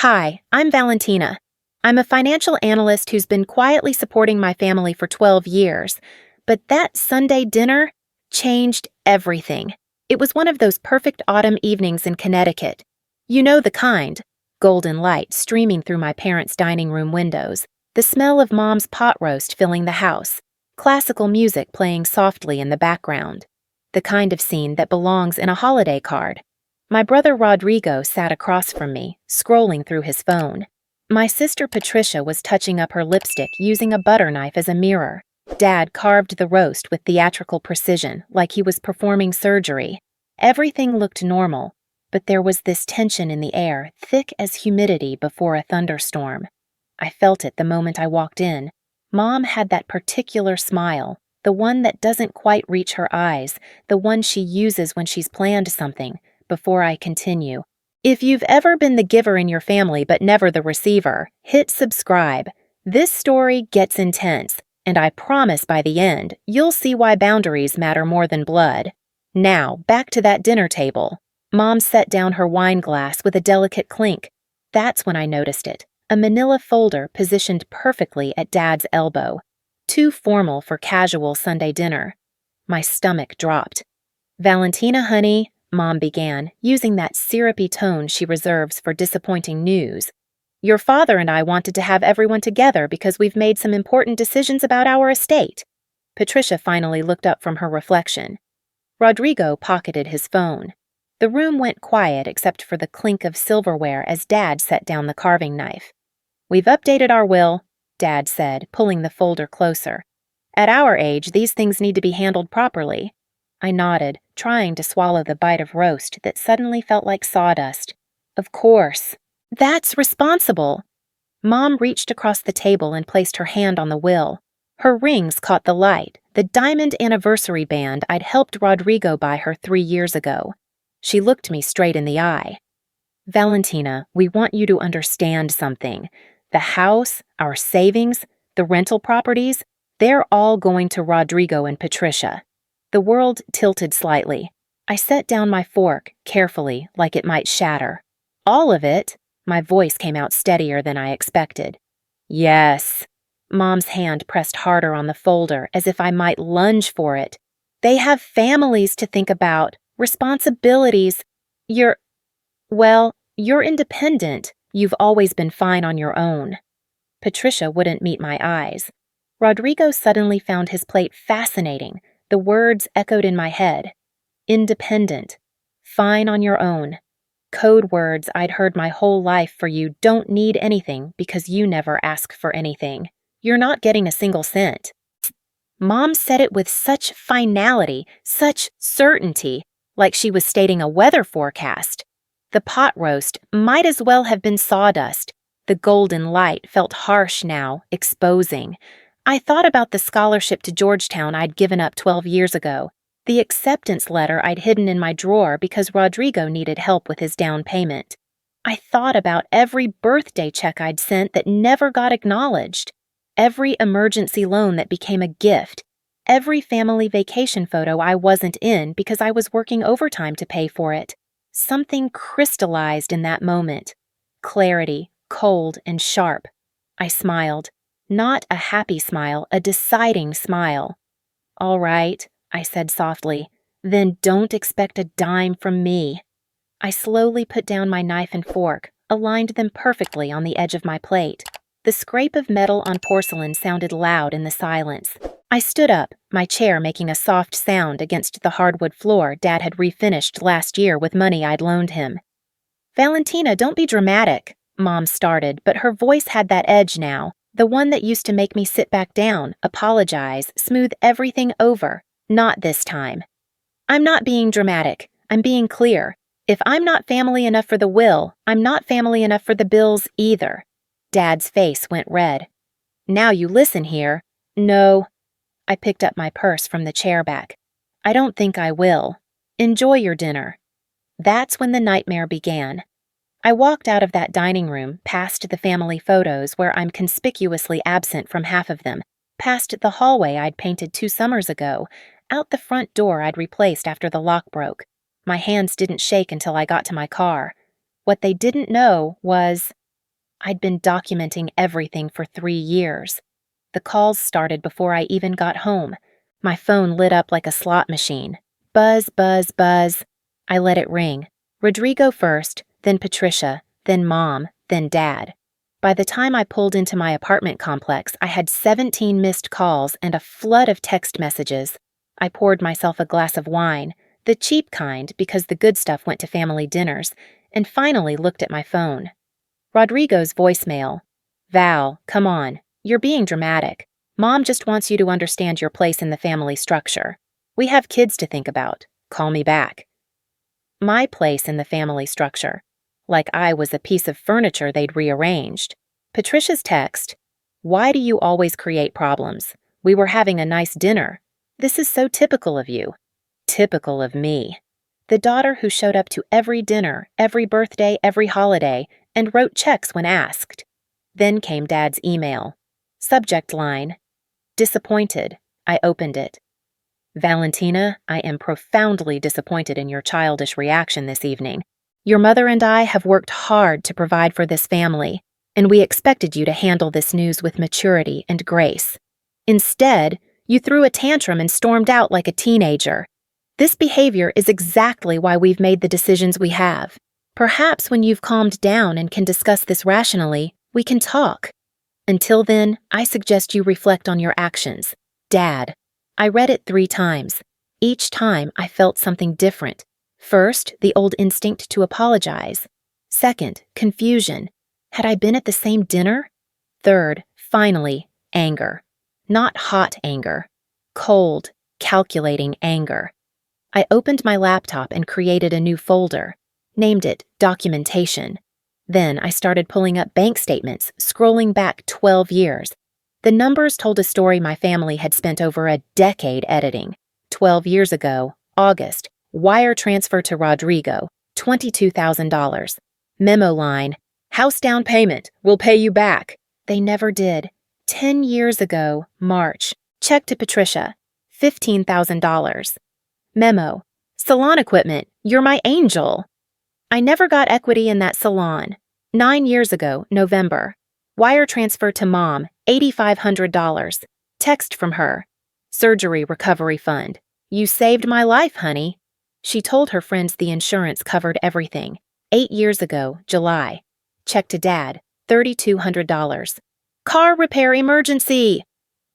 Hi, I'm Valentina. I'm a financial analyst who's been quietly supporting my family for 12 years. But that Sunday dinner changed everything. It was one of those perfect autumn evenings in Connecticut. You know the kind. Golden light streaming through my parents' dining room windows, the smell of Mom's pot roast filling the house, classical music playing softly in the background. The kind of scene that belongs in a holiday card. My brother Rodrigo sat across from me, scrolling through his phone. My sister Patricia was touching up her lipstick using a butter knife as a mirror. Dad carved the roast with theatrical precision, like he was performing surgery. Everything looked normal, but there was this tension in the air, thick as humidity before a thunderstorm. I felt it the moment I walked in. Mom had that particular smile, the one that doesn't quite reach her eyes, the one she uses when she's planned something. Before I continue, if you've ever been the giver in your family but never the receiver, hit subscribe. This story gets intense, and I promise by the end, you'll see why boundaries matter more than blood. Now, back to that dinner table. Mom set down her wine glass with a delicate clink. That's when I noticed it. A manila folder positioned perfectly at Dad's elbow. Too formal for casual Sunday dinner. My stomach dropped. "Valentina, honey," Mom began, using that syrupy tone she reserves for disappointing news. "Your father and I wanted to have everyone together because we've made some important decisions about our estate." Patricia finally looked up from her reflection. Rodrigo pocketed his phone. The room went quiet except for the clink of silverware as Dad set down the carving knife. "We've updated our will," Dad said, pulling the folder closer. "At our age, these things need to be handled properly." I nodded, trying to swallow the bite of roast that suddenly felt like sawdust. "Of course. That's responsible." Mom reached across the table and placed her hand on the will. Her rings caught the light, the diamond anniversary band I'd helped Rodrigo buy her 3 years ago. She looked me straight in the eye. "Valentina, we want you to understand something. The house, our savings, the rental properties, they're all going to Rodrigo and Patricia." The world tilted slightly. I set down my fork, carefully, like it might shatter. "All of it?" My voice came out steadier than I expected. "Yes." Mom's hand pressed harder on the folder, as if I might lunge for it. "They have families to think about, responsibilities. You're independent. You've always been fine on your own." Patricia wouldn't meet my eyes. Rodrigo suddenly found his plate fascinating. The words echoed in my head. Independent. Fine on your own. Code words I'd heard my whole life for you don't need anything because you never ask for anything. You're not getting a single cent. Mom said it with such finality, such certainty, like she was stating a weather forecast. The pot roast might as well have been sawdust. The golden light felt harsh now, exposing. I thought about the scholarship to Georgetown I'd given up 12 years ago, the acceptance letter I'd hidden in my drawer because Rodrigo needed help with his down payment. I thought about every birthday check I'd sent that never got acknowledged, every emergency loan that became a gift, every family vacation photo I wasn't in because I was working overtime to pay for it. Something crystallized in that moment. Clarity, cold and sharp. I smiled. Not a happy smile, a deciding smile. "All right," I said softly, "then don't expect a dime from me." I slowly put down my knife and fork, aligned them perfectly on the edge of my plate. The scrape of metal on porcelain sounded loud in the silence. I stood up, my chair making a soft sound against the hardwood floor Dad had refinished last year with money I'd loaned him. "Valentina, don't be dramatic," Mom started, but her voice had that edge now. The one that used to make me sit back down, apologize, smooth everything over. Not this time. "I'm not being dramatic. I'm being clear. If I'm not family enough for the will, I'm not family enough for the bills either." Dad's face went red. "Now you listen here." "No." I picked up my purse from the chair back. "I don't think I will. Enjoy your dinner." That's when the nightmare began. I walked out of that dining room, past the family photos where I'm conspicuously absent from half of them, past the hallway I'd painted 2 summers ago, out the front door I'd replaced after the lock broke. My hands didn't shake until I got to my car. What they didn't know was I'd been documenting everything for 3 years. The calls started before I even got home. My phone lit up like a slot machine. Buzz, buzz, buzz. I let it ring. Rodrigo first, then Patricia, then Mom, then Dad. By the time I pulled into my apartment complex, I had 17 missed calls and a flood of text messages. I poured myself a glass of wine, the cheap kind because the good stuff went to family dinners, and finally looked at my phone. Rodrigo's voicemail. Val, come on. You're being dramatic. Mom just wants you to understand your place in the family structure. We have kids to think about. Call me back. My place in the family structure. Like I was a piece of furniture they'd rearranged. Patricia's text. Why do you always create problems? We were having a nice dinner. This is so typical of you. Typical of me. The daughter who showed up to every dinner, every birthday, every holiday, and wrote checks when asked. Then came Dad's email. Subject line. Disappointed. I opened it. Valentina, I am profoundly disappointed in your childish reaction this evening. Your mother and I have worked hard to provide for this family, and we expected you to handle this news with maturity and grace. Instead, you threw a tantrum and stormed out like a teenager. This behavior is exactly why we've made the decisions we have. Perhaps when you've calmed down and can discuss this rationally, we can talk. Until then, I suggest you reflect on your actions. Dad. I read it 3 times. Each time, I felt something different. First, the old instinct to apologize. Second, confusion. Had I been at the same dinner? Third, finally, anger. Not hot anger. Cold, calculating anger. I opened my laptop and created a new folder. Named it Documentation. Then I started pulling up bank statements, scrolling back 12 years. The numbers told a story my family had spent over a decade editing. 12 years ago, August, wire transfer to Rodrigo, $22,000. Memo line, house down payment, we'll pay you back. They never did. 10 years ago, March, check to Patricia, $15,000. Memo, salon equipment, you're my angel. I never got equity in that salon. 9 years ago, November. Wire transfer to Mom, $8,500. Text from her. Surgery recovery fund. You saved my life, honey. She told her friends the insurance covered everything. 8 years ago, July. Check to Dad, $3,200. Car repair emergency.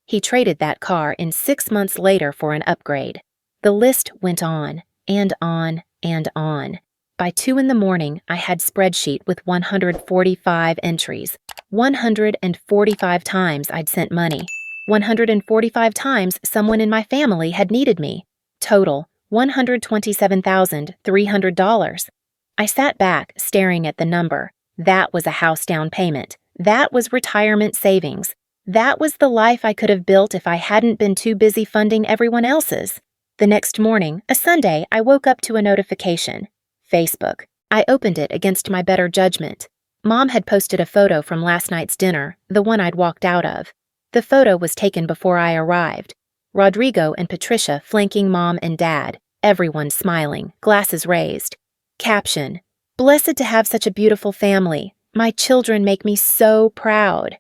He traded that car in 6 months later for an upgrade. The list went on, and on, and on. By 2 in the morning, I had spreadsheet with 145 entries. 145 times I'd sent money. 145 times someone in my family had needed me. Total, $127,300. I sat back, staring at the number. That was a house down payment. That was retirement savings. That was the life I could have built if I hadn't been too busy funding everyone else's. The next morning, a Sunday, I woke up to a notification. Facebook. I opened it against my better judgment. Mom had posted a photo from last night's dinner, the one I'd walked out of. The photo was taken before I arrived. Rodrigo and Patricia flanking Mom and Dad, everyone smiling, glasses raised. Caption, blessed to have such a beautiful family. My children make me so proud.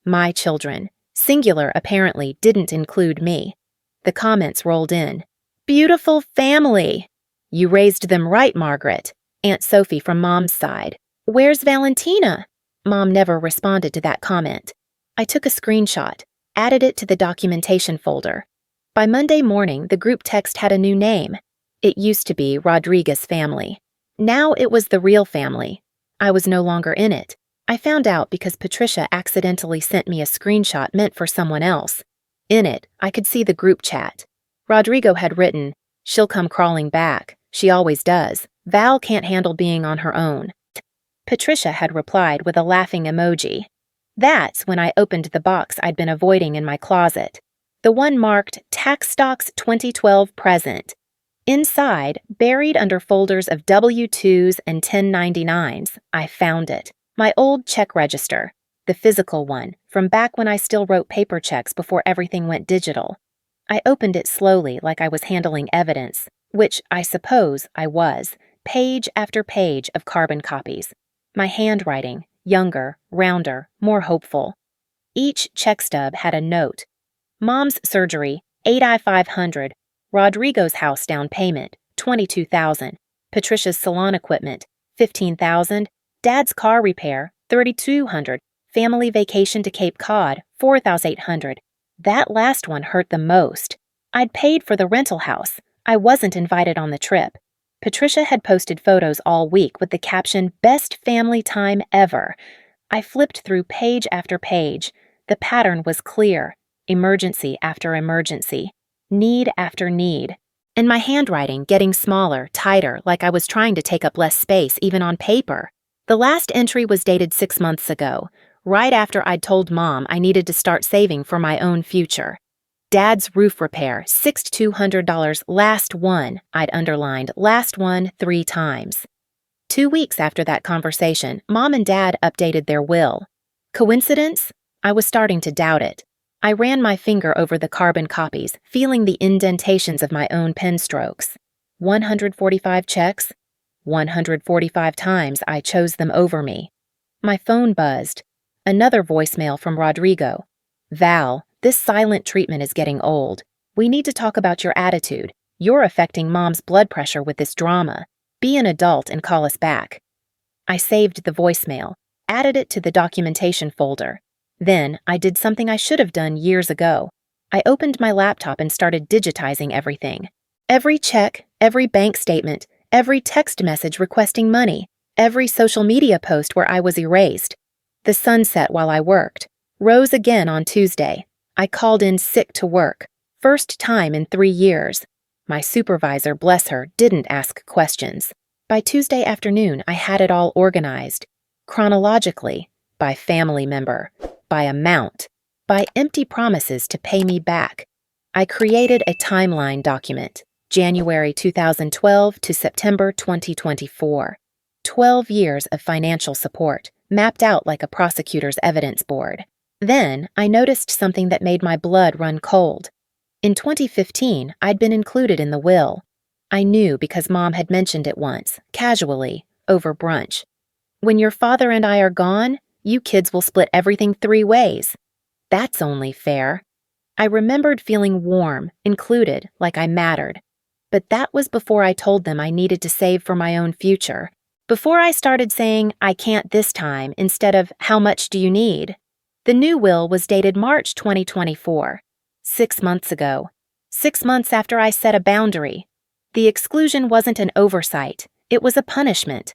My children, singular apparently, didn't include me. The comments rolled in. Beautiful family. You raised them right, Margaret. Aunt Sophie from Mom's side. Where's Valentina? Mom never responded to that comment. I took a screenshot, added it to the documentation folder. By Monday morning, the group text had a new name. It used to be Rodriguez family. Now it was the real family. I was no longer in it. I found out because Patricia accidentally sent me a screenshot meant for someone else. In it, I could see the group chat. Rodrigo had written, "She'll come crawling back. She always does. Val can't handle being on her own." Patricia had replied with a laughing emoji. That's when I opened the box I'd been avoiding in my closet. The one marked Tax Stocks 2012 Present. Inside, buried under folders of W-2s and 1099s, I found it. My old check register. The physical one, from back when I still wrote paper checks before everything went digital. I opened it slowly like I was handling evidence, which I suppose I was, page after page of carbon copies. My handwriting, younger, rounder, more hopeful. Each check stub had a note. Mom's surgery, 8I 500. Rodrigo's house down payment, 22,000. Patricia's salon equipment, 15,000. Dad's car repair, 3,200. Family vacation to Cape Cod, 4,800. That last one hurt the most. I'd paid for the rental house. I wasn't invited on the trip. Patricia had posted photos all week with the caption, "Best family time ever." I flipped through page after page. The pattern was clear. Emergency after emergency. Need after need. And my handwriting getting smaller, tighter, like I was trying to take up less space even on paper. The last entry was dated 6 months ago, right after I'd told Mom I needed to start saving for my own future. Dad's roof repair, $6,200, last one, I'd underlined, last one 3 times. 2 weeks after that conversation, Mom and Dad updated their will. Coincidence? I was starting to doubt it. I ran my finger over the carbon copies, feeling the indentations of my own pen strokes. 145 checks. 145 times I chose them over me. My phone buzzed. Another voicemail from Rodrigo. "Val, this silent treatment is getting old. We need to talk about your attitude. You're affecting Mom's blood pressure with this drama. Be an adult and call us back." I saved the voicemail, added it to the documentation folder. Then I did something I should have done years ago. I opened my laptop and started digitizing everything. Every check, every bank statement, every text message requesting money, every social media post where I was erased. The sun set while I worked. Rose again on Tuesday. I called in sick to work. First time in 3 years. My supervisor, bless her, didn't ask questions. By Tuesday afternoon, I had it all organized. Chronologically, by family member, by amount, by empty promises to pay me back. I created a timeline document, January 2012 to September 2024. 12 years of financial support, mapped out like a prosecutor's evidence board. Then, I noticed something that made my blood run cold. In 2015, I'd been included in the will. I knew because Mom had mentioned it once, casually, over brunch. "When your father and I are gone, you kids will split everything 3 ways. That's only fair." I remembered feeling warm, included, like I mattered. But that was before I told them I needed to save for my own future. Before I started saying, "I can't this time," instead of, "How much do you need?" The new will was dated March 2024, 6 months ago. 6 months after I set a boundary. The exclusion wasn't an oversight, it was a punishment.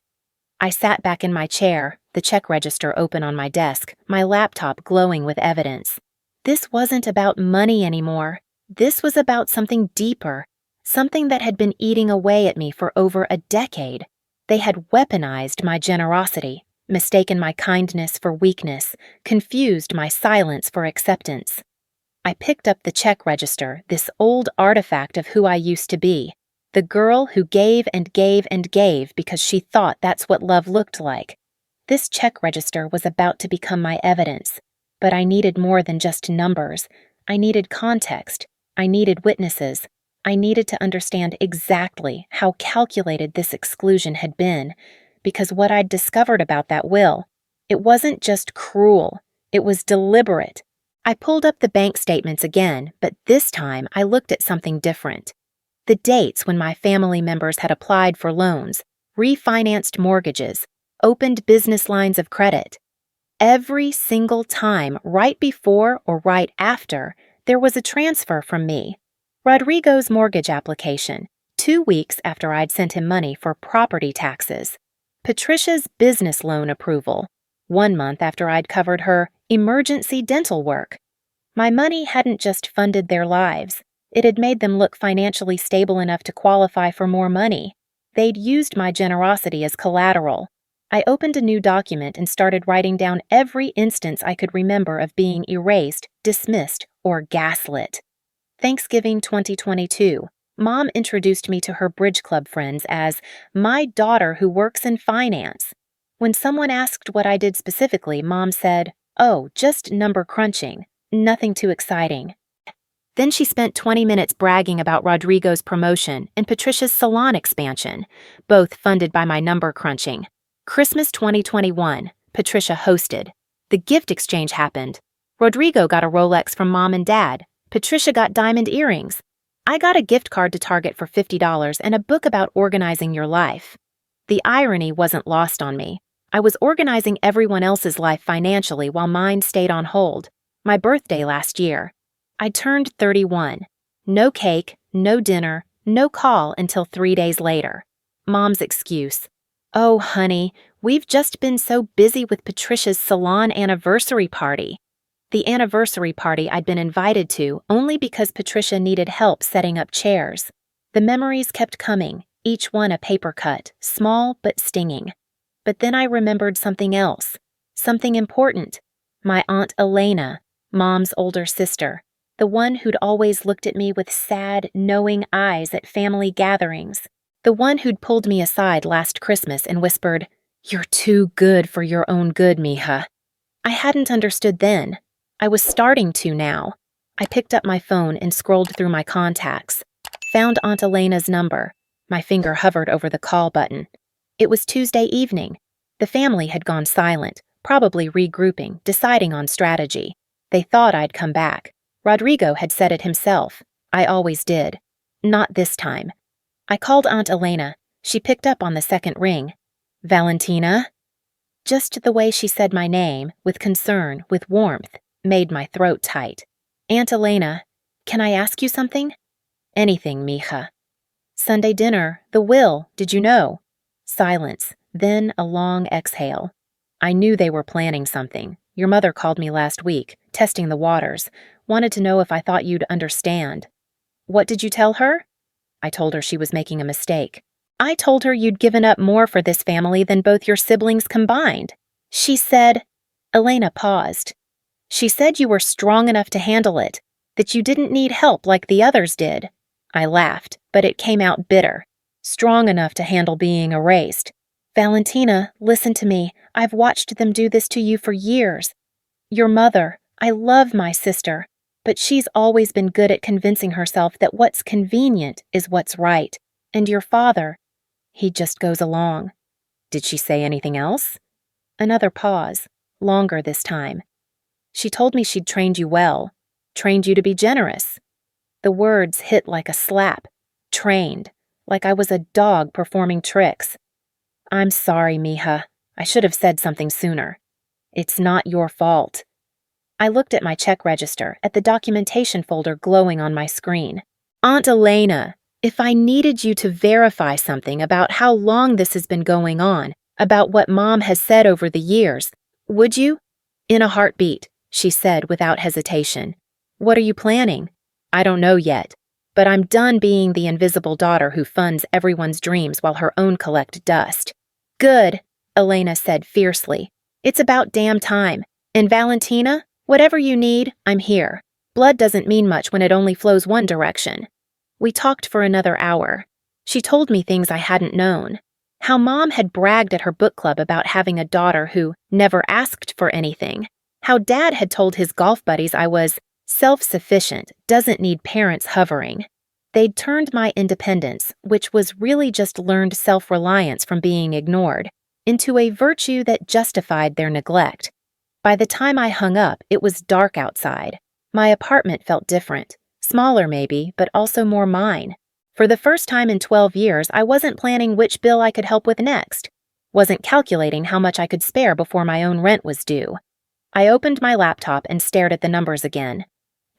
I sat back in my chair, the check register open on my desk, my laptop glowing with evidence. This wasn't about money anymore. This was about something deeper, something that had been eating away at me for over a decade. They had weaponized my generosity, mistaken my kindness for weakness, confused my silence for acceptance. I picked up the check register, this old artifact of who I used to be. The girl who gave and gave and gave because she thought that's what love looked like. This check register was about to become my evidence, but I needed more than just numbers. I needed context. I needed witnesses. I needed to understand exactly how calculated this exclusion had been, because what I'd discovered about that will, it wasn't just cruel, it was deliberate. I pulled up the bank statements again, but this time I looked at something different. The dates when my family members had applied for loans, refinanced mortgages, opened business lines of credit. Every single time, right before or right after, there was a transfer from me. Rodrigo's mortgage application, 2 weeks after I'd sent him money for property taxes. Patricia's business loan approval, 1 month after I'd covered her emergency dental work. My money hadn't just funded their lives. It had made them look financially stable enough to qualify for more money. They'd used my generosity as collateral. I opened a new document and started writing down every instance I could remember of being erased, dismissed, or gaslit. Thanksgiving 2022, Mom introduced me to her bridge club friends as my daughter who works in finance. When someone asked what I did specifically, Mom said, "Oh, just number crunching. Nothing too exciting." Then she spent 20 minutes bragging about Rodrigo's promotion and Patricia's salon expansion, both funded by my number crunching. Christmas 2021, Patricia hosted. The gift exchange happened. Rodrigo got a Rolex from Mom and Dad. Patricia got diamond earrings. I got a gift card to Target for $50 and a book about organizing your life. The irony wasn't lost on me. I was organizing everyone else's life financially while mine stayed on hold. My birthday last year. I turned 31. No cake, no dinner, no call until 3 days later. Mom's excuse. Oh, honey, we've just been so busy with Patricia's salon anniversary party. The anniversary party I'd been invited to only because Patricia needed help setting up chairs. The memories kept coming, each one a paper cut, small but stinging. But then I remembered something else, something important. My Aunt Elena, Mom's older sister, the one who'd always looked at me with sad, knowing eyes at family gatherings, the one who'd pulled me aside last Christmas and whispered, "You're too good for your own good, mija." I hadn't understood then. I was starting to now. I picked up my phone and scrolled through my contacts. Found Aunt Elena's number. My finger hovered over the call button. It was Tuesday evening. The family had gone silent, probably regrouping, deciding on strategy. They thought I'd come back. Rodrigo had said it himself. I always did. Not this time. I called Aunt Elena. She picked up on the second ring. "Valentina?" Just the way she said my name, with concern, with warmth, made my throat tight. "Aunt Elena, can I ask you something?" "Anything, mija." "Sunday dinner, the will, did you know?" Silence, then a long exhale. "I knew they were planning something. Your mother called me last week, testing the waters, wanted to know if I thought you'd understand." "What did you tell her?" "I told her she was making a mistake. I told her you'd given up more for this family than both your siblings combined. She said—" Elena paused. "She said you were strong enough to handle it, that you didn't need help like the others did." I laughed, but it came out bitter. Strong enough to handle being erased. "Valentina, listen to me. I've watched them do this to you for years. Your mother, I love my sister, but she's always been good at convincing herself that what's convenient is what's right. And your father, he just goes along." "Did she say anything else?" Another pause, longer this time. "She told me she'd trained you well, trained you to be generous." The words hit like a slap. Trained, like I was a dog performing tricks. "I'm sorry, mija. I should have said something sooner. It's not your fault." I looked at my check register, at the documentation folder glowing on my screen. "Aunt Elena, if I needed you to verify something about how long this has been going on, about what Mom has said over the years, would you?" "In a heartbeat," she said without hesitation. "What are you planning?" "I don't know yet, but I'm done being the invisible daughter who funds everyone's dreams while her own collect dust." "Good," Elena said fiercely. "It's about damn time. And Valentina, whatever you need, I'm here. Blood doesn't mean much when it only flows one direction." We talked for another hour. She told me things I hadn't known. How Mom had bragged at her book club about having a daughter who never asked for anything. How Dad had told his golf buddies I was self-sufficient, doesn't need parents hovering. They'd turned my independence, which was really just learned self-reliance from being ignored, into a virtue that justified their neglect. By the time I hung up, it was dark outside. My apartment felt different. Smaller maybe, but also more mine. For the first time in 12 years, I wasn't planning which bill I could help with next. Wasn't calculating how much I could spare before my own rent was due. I opened my laptop and stared at the numbers again.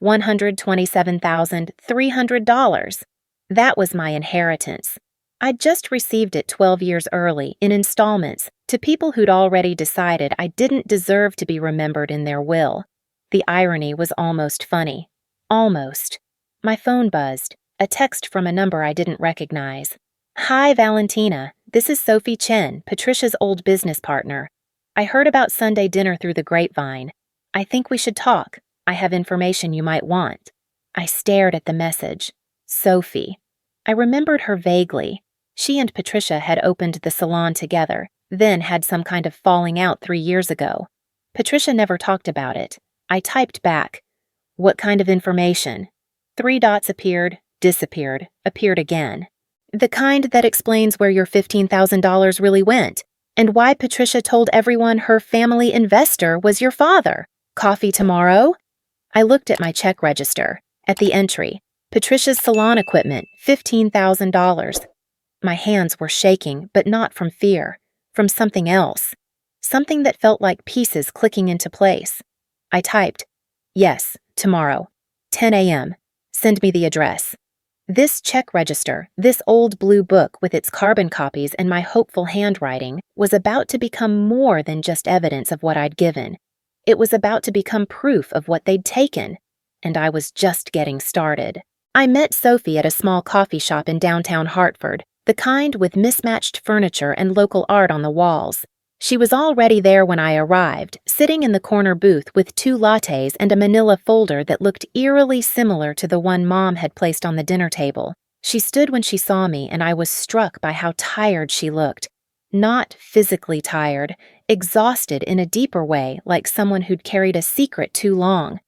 $127,300. That was my inheritance. I'd just received it 12 years early, in installments, to people who'd already decided I didn't deserve to be remembered in their will. The irony was almost funny. Almost. My phone buzzed, a text from a number I didn't recognize. "Hi, Valentina. This is Sophie Chen, Patricia's old business partner. I heard about Sunday dinner through the grapevine. I think we should talk. I have information you might want." I stared at the message. Sophie. I remembered her vaguely. She and Patricia had opened the salon together, then had some kind of falling out 3 years ago. Patricia never talked about it. I typed back, "What kind of information?" 3 dots appeared, disappeared, appeared again. "The kind that explains where your $15,000 really went. and why Patricia told everyone her family investor was your father. Coffee tomorrow? I looked at my check register. At the entry, Patricia's salon equipment, $15,000. My hands were shaking, but not from fear, from something else. Something that felt like pieces clicking into place. I typed, "Yes, tomorrow, 10 a.m. Send me the address." This check register, this old blue book with its carbon copies and my hopeful handwriting, was about to become more than just evidence of what I'd given. It was about to become proof of what they'd taken, and I was just getting started. I met Sophie at a small coffee shop in downtown Hartford, the kind with mismatched furniture and local art on the walls. She was already there when I arrived, sitting in the corner booth with 2 lattes and a manila folder that looked eerily similar to the one Mom had placed on the dinner table. She stood when she saw me, and I was struck by how tired she looked. Not physically tired, exhausted in a deeper way, like someone who'd carried a secret too long.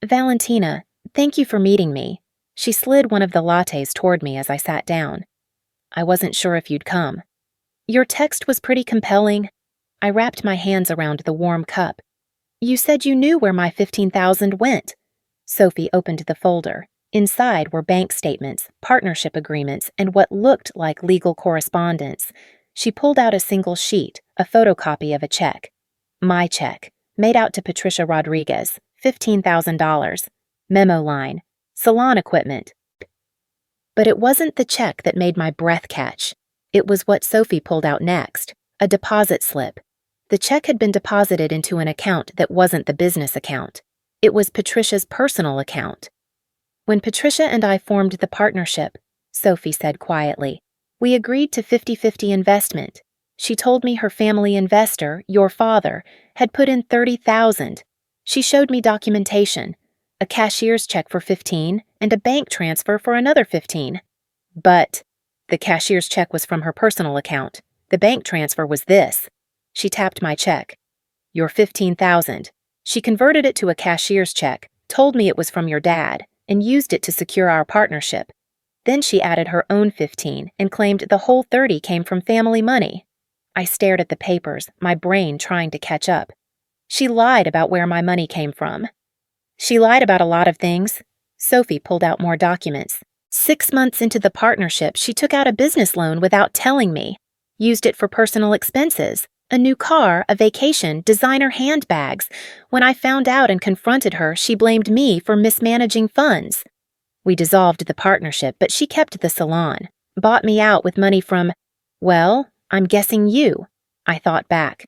"Valentina, thank you for meeting me." She slid one of the lattes toward me as I sat down. "I wasn't sure if you'd come." "Your text was pretty compelling." I wrapped my hands around the warm cup. "You said you knew where my $15,000 went." Sophie opened the folder. Inside were bank statements, partnership agreements, and what looked like legal correspondence. She pulled out a single sheet, a photocopy of a check. My check, made out to Patricia Rodriguez, $15,000. Memo line, salon equipment. But it wasn't the check that made my breath catch. It was what Sophie pulled out next, a deposit slip. The check had been deposited into an account that wasn't the business account. It was Patricia's personal account. "When Patricia and I formed the partnership," Sophie said quietly, "we agreed to 50-50 investment. She told me her family investor, your father, had put in $30,000. She showed me documentation, a cashier's check for $15 and a bank transfer for another $15. But the cashier's check was from her personal account. The bank transfer was this." She tapped my check. "Your $15,000. She converted it to a cashier's check, told me it was from your dad, and used it to secure our partnership. Then she added her own $15 and claimed the whole $30 came from family money." I stared at the papers, my brain trying to catch up. "She lied about where my money came from." "She lied about a lot of things." Sophie pulled out more documents. 6 months into the partnership, she took out a business loan without telling me. Used it for personal expenses. A new car, a vacation, designer handbags. When I found out and confronted her, she blamed me for mismanaging funds. We dissolved the partnership, but she kept the salon. Bought me out with money from, well, I'm guessing you. I thought back.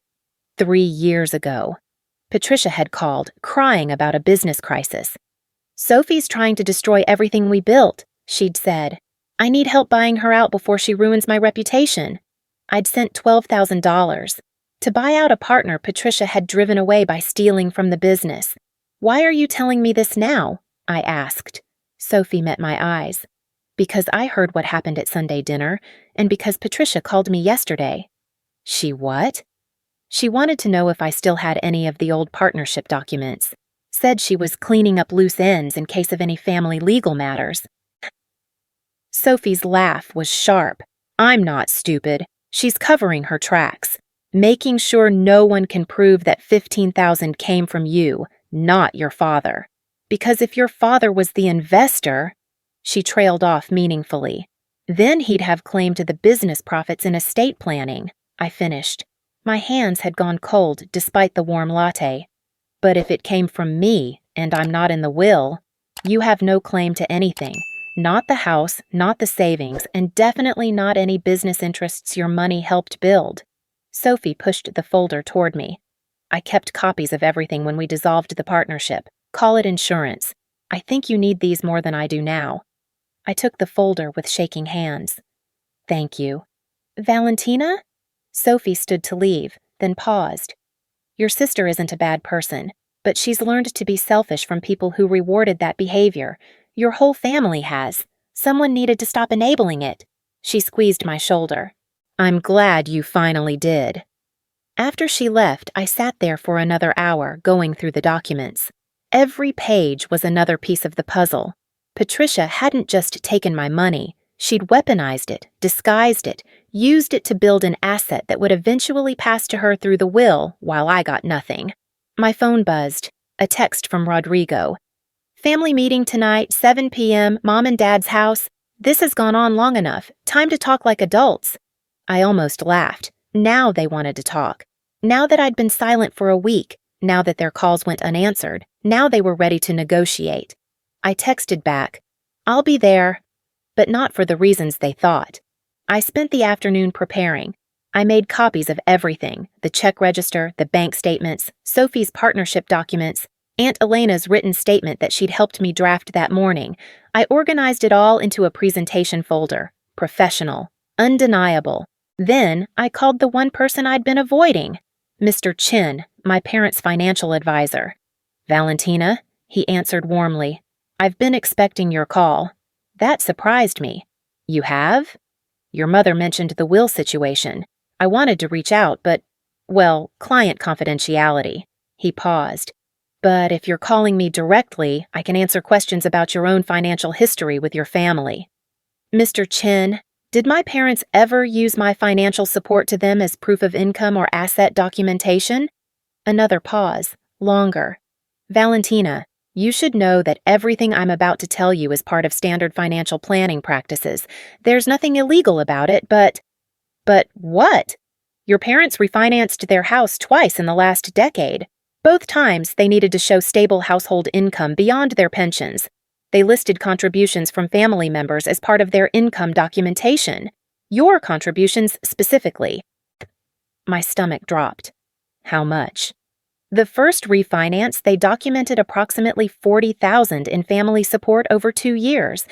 3 years ago. Patricia had called, crying about a business crisis. "Sophie's trying to destroy everything we built," she'd said. "I need help buying her out before she ruins my reputation." I'd sent $12,000. To buy out a partner Patricia had driven away by stealing from the business. "Why are you telling me this now?" I asked. Sophie met my eyes. "Because I heard what happened at Sunday dinner, and because Patricia called me yesterday." "She what?" "She wanted to know if I still had any of the old partnership documents. Said she was cleaning up loose ends in case of any family legal matters." Sophie's laugh was sharp. "I'm not stupid. She's covering her tracks. Making sure no one can prove that $15,000 came from you, not your father. Because if your father was the investor," she trailed off meaningfully, "then he'd have claim to the business profits in estate planning," I finished. My hands had gone cold despite the warm latte. "But if it came from me, and I'm not in the will, you have no claim to anything. Not the house, not the savings, and definitely not any business interests your money helped build." Sophie pushed the folder toward me. "I kept copies of everything when we dissolved the partnership. Call it insurance. I think you need these more than I do now." I took the folder with shaking hands. "Thank you." "Valentina?" Sophie stood to leave, then paused. "Your sister isn't a bad person, but she's learned to be selfish from people who rewarded that behavior. Your whole family has. Someone needed to stop enabling it." She squeezed my shoulder. "I'm glad you finally did." After she left, I sat there for another hour, going through the documents. Every page was another piece of the puzzle. Patricia hadn't just taken my money. She'd weaponized it, disguised it, used it to build an asset that would eventually pass to her through the will while I got nothing. My phone buzzed. A text from Rodrigo. Family meeting tonight, 7 p.m., Mom and Dad's house. This has gone on long enough. Time to talk like adults. I almost laughed. Now they wanted to talk. Now that I'd been silent for a week, now that their calls went unanswered, now they were ready to negotiate. I texted back, I'll be there, but not for the reasons they thought. I spent the afternoon preparing. I made copies of everything, the check register, the bank statements, Sophie's partnership documents, Aunt Elena's written statement that she'd helped me draft that morning. I organized it all into a presentation folder. Professional. Undeniable. Then I called the one person I'd been avoiding. Mr. Chin, my parents' financial advisor. Valentina, he answered warmly. I've been expecting your call. That surprised me. You have? Your mother mentioned the will situation. I wanted to reach out, but, well, client confidentiality. He paused. But if you're calling me directly, I can answer questions about your own financial history with your family. Mr. Chin, did my parents ever use my financial support to them as proof of income or asset documentation? Another pause, longer. Valentina, you should know that everything I'm about to tell you is part of standard financial planning practices. There's nothing illegal about it, but what? Your parents refinanced their house twice in the last decade. Both times, they needed to show stable household income beyond their pensions. They listed contributions from family members as part of their income documentation. Your contributions specifically. My stomach dropped. How much? The first refinance, they documented approximately $40,000 in family support over 2 years.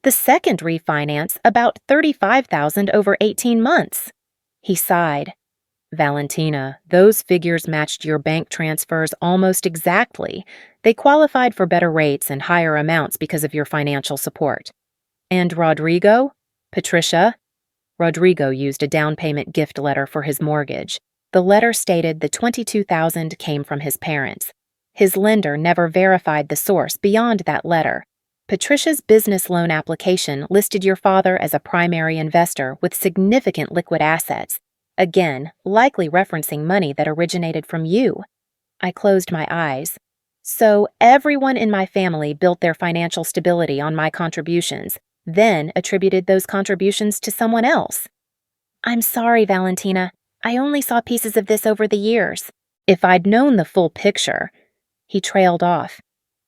The second refinance, about $35,000 over 18 months. He sighed. Valentina, those figures matched your bank transfers almost exactly. They qualified for better rates and higher amounts because of your financial support. And Rodrigo? Patricia? Rodrigo used a down payment gift letter for his mortgage. The letter stated the $22,000 came from his parents. His lender never verified the source beyond that letter. Patricia's business loan application listed your father as a primary investor with significant liquid assets, again, likely referencing money that originated from you. I closed my eyes. So everyone in my family built their financial stability on my contributions, then attributed those contributions to someone else. I'm sorry, Valentina. I only saw pieces of this over the years. If I'd known the full picture. He trailed off.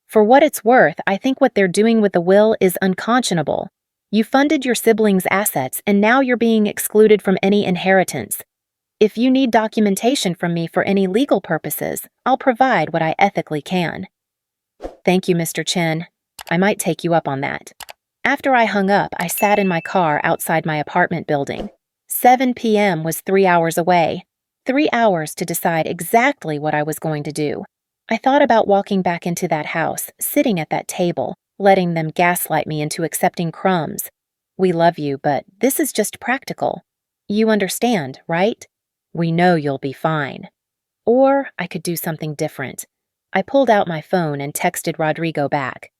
For what it's worth, I think what they're doing with the will is unconscionable. You funded your siblings' assets, and now you're being excluded from any inheritance. If you need documentation from me for any legal purposes, I'll provide what I ethically can. Thank you, Mr. Chen. I might take you up on that. After I hung up, I sat in my car outside my apartment building. 7 p.m. was 3 hours away. 3 hours to decide exactly what I was going to do. I thought about walking back into that house, sitting at that table, letting them gaslight me into accepting crumbs. We love you, but this is just practical. You understand, right? We know you'll be fine. Or I could do something different. I pulled out my phone and texted Rodrigo back.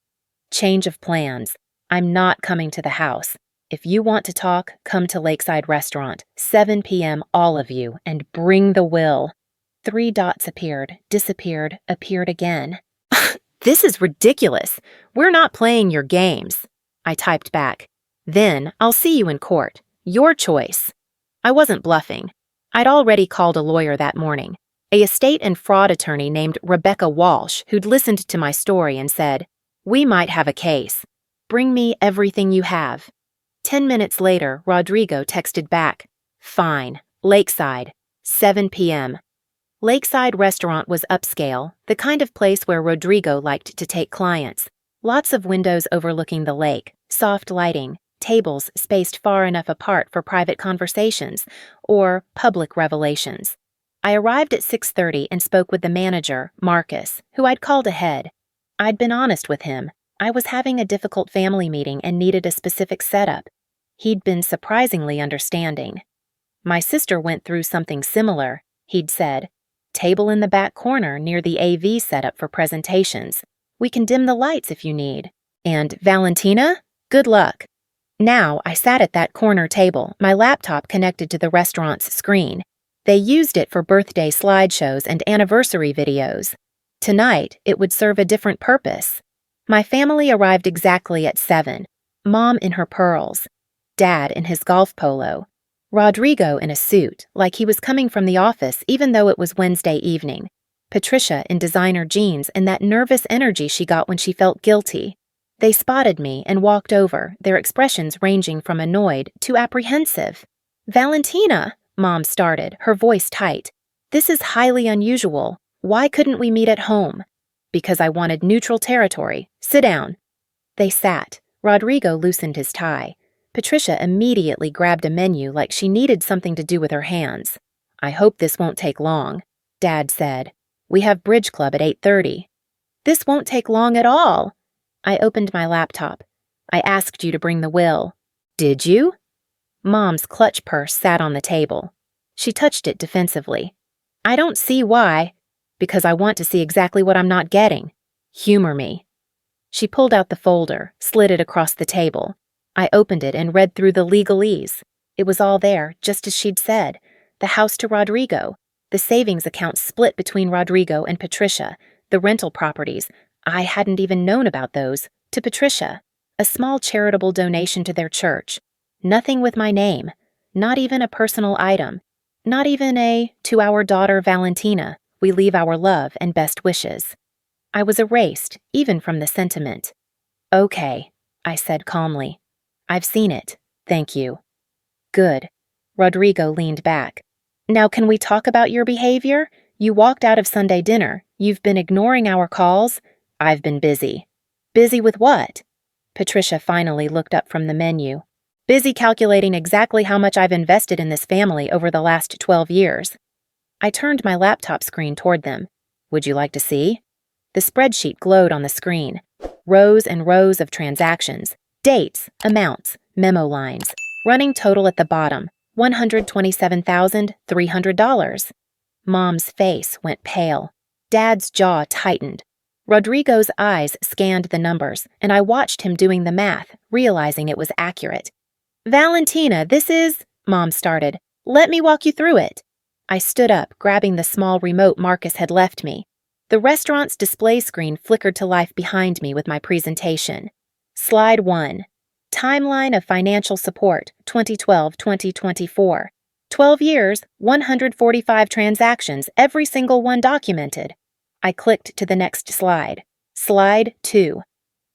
Change of plans. I'm not coming to the house. If you want to talk, come to Lakeside Restaurant, 7 p.m. all of you, and bring the will. 3 dots appeared, disappeared, appeared again. This is ridiculous. We're not playing your games. I typed back. Then I'll see you in court. Your choice. I wasn't bluffing. I'd already called a lawyer that morning, a estate and fraud attorney named Rebecca Walsh, who'd listened to my story and said, "We might have a case. Bring me everything you have." 10 minutes later, Rodrigo texted back, "Fine, Lakeside, 7 p.m. Lakeside Restaurant was upscale, the kind of place where Rodrigo liked to take clients. Lots of windows overlooking the lake, soft lighting, tables spaced far enough apart for private conversations or public revelations. I arrived at 6:30 and spoke with the manager, Marcus, who I'd called ahead. I'd been honest with him. I was having a difficult family meeting and needed a specific setup. He'd been surprisingly understanding. My sister went through something similar, he'd said. Table in the back corner near the AV setup for presentations. We can dim the lights if you need. And Valentina, good luck. Now I sat at that corner table, my laptop connected to the restaurant's screen. They used it for birthday slideshows and anniversary videos. Tonight, it would serve a different purpose. My family arrived exactly at 7. Mom in her pearls, Dad in his golf polo, Rodrigo in a suit, like he was coming from the office even though it was Wednesday evening, Patricia in designer jeans and that nervous energy she got when she felt guilty. They spotted me and walked over, their expressions ranging from annoyed to apprehensive. "Valentina," Mom started, her voice tight. "This is highly unusual. Why couldn't we meet at home?" "Because I wanted neutral territory. Sit down." They sat. Rodrigo loosened his tie. Patricia immediately grabbed a menu like she needed something to do with her hands. "I hope this won't take long," Dad said. "We have bridge club at 8:30. "This won't take long at all." I opened my laptop. "I asked you to bring the will." "Did you?" Mom's clutch purse sat on the table. She touched it defensively. "I don't see why." "Because I want to see exactly what I'm not getting. Humor me." She pulled out the folder, slid it across the table. I opened it and read through the legalese. It was all there, just as she'd said. The house to Rodrigo, the savings account split between Rodrigo and Patricia, the rental properties, I hadn't even known about those, to Patricia, a small charitable donation to their church. Nothing with my name, not even a personal item, not even a "to our daughter Valentina, we leave our love and best wishes." I was erased, even from the sentiment. "Okay," I said calmly. "I've seen it. Thank you." "Good." Rodrigo leaned back. "Now can we talk about your behavior? You walked out of Sunday dinner. You've been ignoring our calls. I've been busy." "Busy with what?" Patricia finally looked up from the menu. "Busy calculating exactly how much I've invested in this family over the last 12 years. I turned my laptop screen toward them. "Would you like to see?" The spreadsheet glowed on the screen. Rows and rows of transactions, dates, amounts, memo lines. Running total at the bottom, $127,300. Mom's face went pale. Dad's jaw tightened. Rodrigo's eyes scanned the numbers, and I watched him doing the math, realizing it was accurate. "Valentina, this is—" Mom started. "Let me walk you through it." I stood up, grabbing the small remote Marcus had left me. The restaurant's display screen flickered to life behind me with my presentation. Slide 1. Timeline of financial support, 2012-2024. 12 years, 145 transactions, every single one documented. I clicked to the next slide. Slide 2.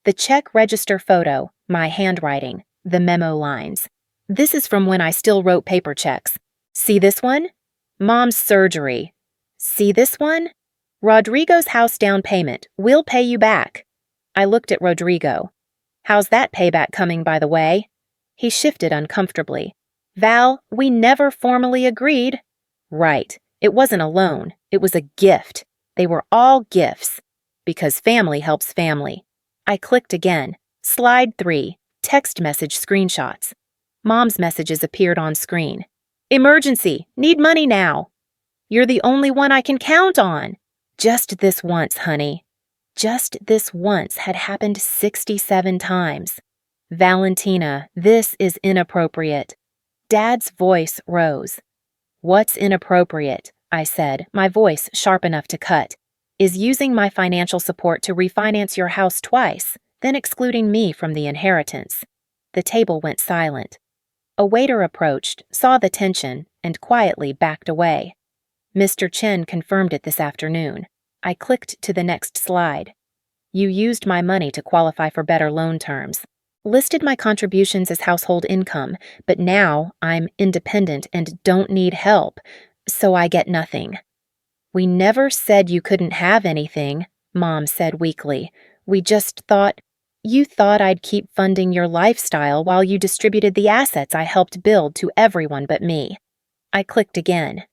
The check register photo, my handwriting, the memo lines. This is from when I still wrote paper checks. "See this one? Mom's surgery. See this one? Rodrigo's house down payment. We'll pay you back." I looked at Rodrigo. "How's that payback coming, by the way?" He shifted uncomfortably. "Val, we never formally agreed." "Right. It wasn't a loan. It was a gift. They were all gifts. Because family helps family." I clicked again. Slide 3. Text message screenshots. Mom's messages appeared on screen. "Emergency. Need money now." "You're the only one I can count on." Just this once, honey. Just this once had happened 67 times. "Valentina, this is inappropriate." Dad's voice rose. "What's inappropriate?" I said, my voice sharp enough to cut. "Is using my financial support to refinance your house twice, then excluding me from the inheritance." The table went silent. A waiter approached, saw the tension, and quietly backed away. "Mr. Chen confirmed it this afternoon." I clicked to the next slide. "You used my money to qualify for better loan terms. Listed my contributions as household income, but now I'm independent and don't need help, so I get nothing." "We never said you couldn't have anything," Mom said weakly. "We just thought—" "You thought I'd keep funding your lifestyle while you distributed the assets I helped build to everyone but me." I clicked again.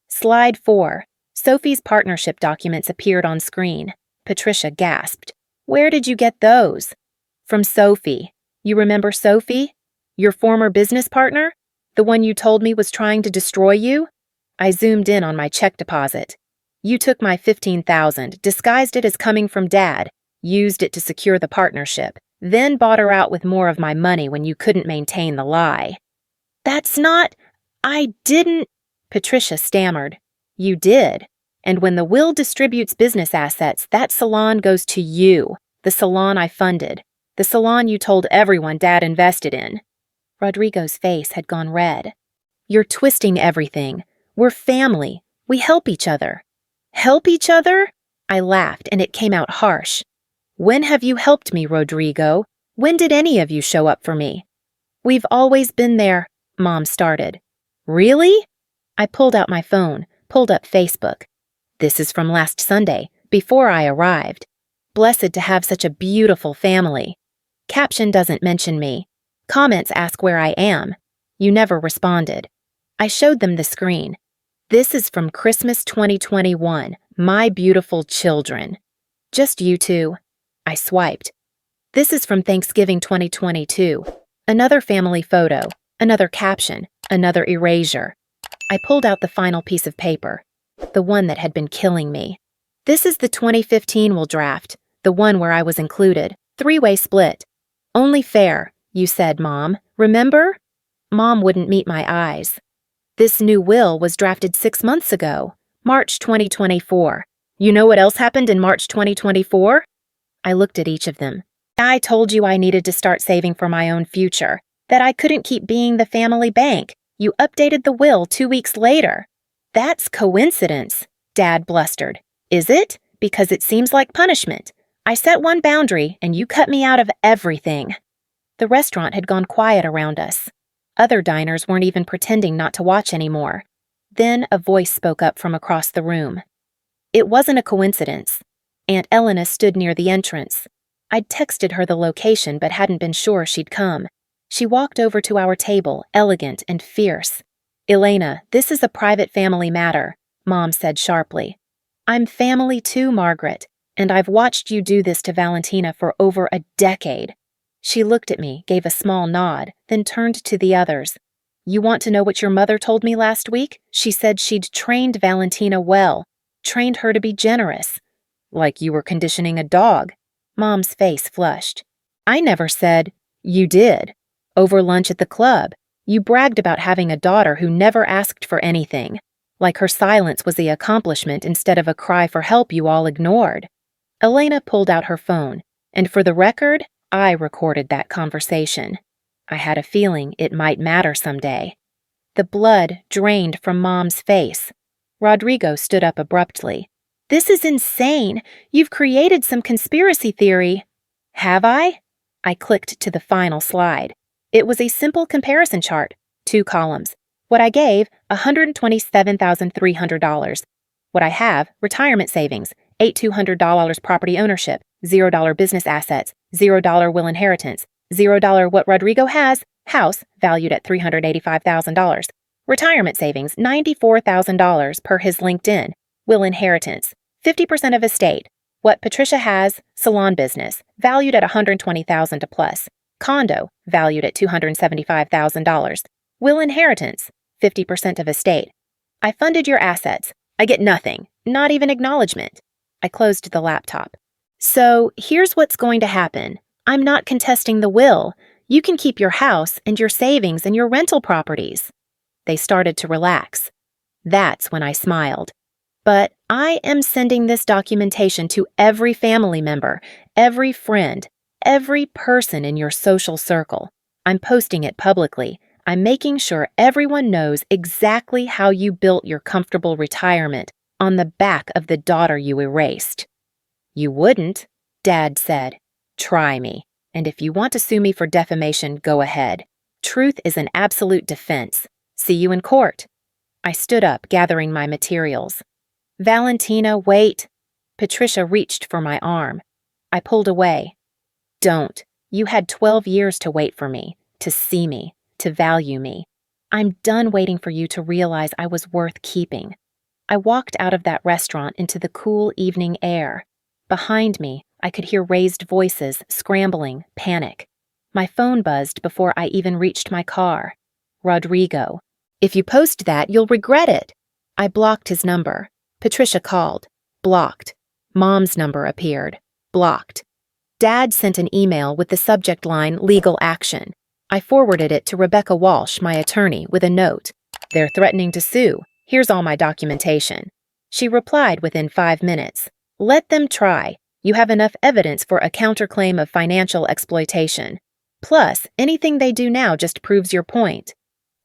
Slide 4. Sophie's partnership documents appeared on screen. Patricia gasped. "Where did you get those?" "From Sophie. You remember Sophie? Your former business partner? The one you told me was trying to destroy you?" I zoomed in on my check deposit. "You took my $15,000, disguised it as coming from Dad, used it to secure the partnership. then bought her out with more of my money when you couldn't maintain the lie." "That's not— I didn't—" Patricia stammered. "You did. And when the will distributes business assets, that salon goes to you, the salon I funded, the salon you told everyone Dad invested in." Rodrigo's face had gone red. "You're twisting everything. We're family. We help each other." "Help each other?" I laughed, and it came out harsh. "When have you helped me, Rodrigo? When did any of you show up for me?" "We've always been there," Mom started. "Really?" I pulled out my phone, pulled up Facebook. This is from last Sunday, before I arrived. "Blessed to have such a beautiful family." Caption doesn't mention me. Comments ask where I am. You never responded. I showed them the screen. "This is from Christmas 2021, my beautiful children." "Just you two." I swiped. "This is from Thanksgiving 2022. Another family photo, another caption, another erasure. I pulled out the final piece of paper, the one that had been killing me. "This is the 2015 will draft, the one where I was included, three-way split. Only fair, you said, Mom. Remember?" Mom wouldn't meet my eyes. "This new will was drafted 6 months ago, March 2024. You know what else happened in March 2024? I looked at each of them. "I told you I needed to start saving for my own future, that I couldn't keep being the family bank. You updated the will 2 weeks later." "That's coincidence," Dad blustered. "Is it? Because it seems like punishment. I set one boundary and you cut me out of everything." The restaurant had gone quiet around us. Other diners weren't even pretending not to watch anymore. Then a voice spoke up from across the room. It wasn't a coincidence. Aunt Elena stood near the entrance. I'd texted her the location but hadn't been sure she'd come. She walked over to our table, elegant and fierce. "Elena, this is a private family matter," Mom said sharply. "I'm family too, Margaret, and I've watched you do this to Valentina for over a decade." She looked at me, gave a small nod, then turned to the others. "You want to know what your mother told me last week? She said she'd trained Valentina well, trained her to be generous." "Like you were conditioning a dog." Mom's face flushed. "I never said—" "You did. Over lunch at the club. You bragged about having a daughter who never asked for anything, like her silence was the accomplishment instead of a cry for help you all ignored." Elena pulled out her phone, and for the record, I recorded that conversation. I had a feeling it might matter someday. The blood drained from Mom's face. Rodrigo stood up abruptly. "This is insane. You've created some conspiracy theory." "Have I?" I clicked to the final slide. It was a simple comparison chart, 2 columns. What I gave, $127,300. What I have, retirement savings, $8,200 property ownership, $0 business assets, $0 will inheritance, $0 what Rodrigo has, house valued at $385,000. Retirement savings, $94,000 per his LinkedIn, will inheritance, 50% of estate. What Patricia has, salon business, valued at $120,000 to plus. Condo, valued at $275,000. Will inheritance, 50% of estate. I funded your assets. I get nothing, not even acknowledgement. I closed the laptop. "So here's what's going to happen. I'm not contesting the will. You can keep your house and your savings and your rental properties." They started to relax. That's when I smiled. "But I am sending this documentation to every family member, every friend, every person in your social circle. I'm posting it publicly. I'm making sure everyone knows exactly how you built your comfortable retirement on the back of the daughter you erased." "You wouldn't," Dad said. "Try me. And if you want to sue me for defamation, go ahead. Truth is an absolute defense. See you in court." I stood up, gathering my materials. "Valentina, wait." Patricia reached for my arm. I pulled away. "Don't. You had 12 years to wait for me, to see me, to value me. I'm done waiting for you to realize I was worth keeping." I walked out of that restaurant into the cool evening air. Behind me, I could hear raised voices, scrambling, panic. My phone buzzed before I even reached my car. Rodrigo. "If you post that, you'll regret it." I blocked his number. Patricia called. Blocked. Mom's number appeared. Blocked. Dad sent an email with the subject line legal action. I forwarded it to Rebecca Walsh, my attorney, with a note. They're threatening to sue. Here's all my documentation. She replied within 5 minutes. Let them try. You have enough evidence for a counterclaim of financial exploitation. Plus, anything they do now just proves your point.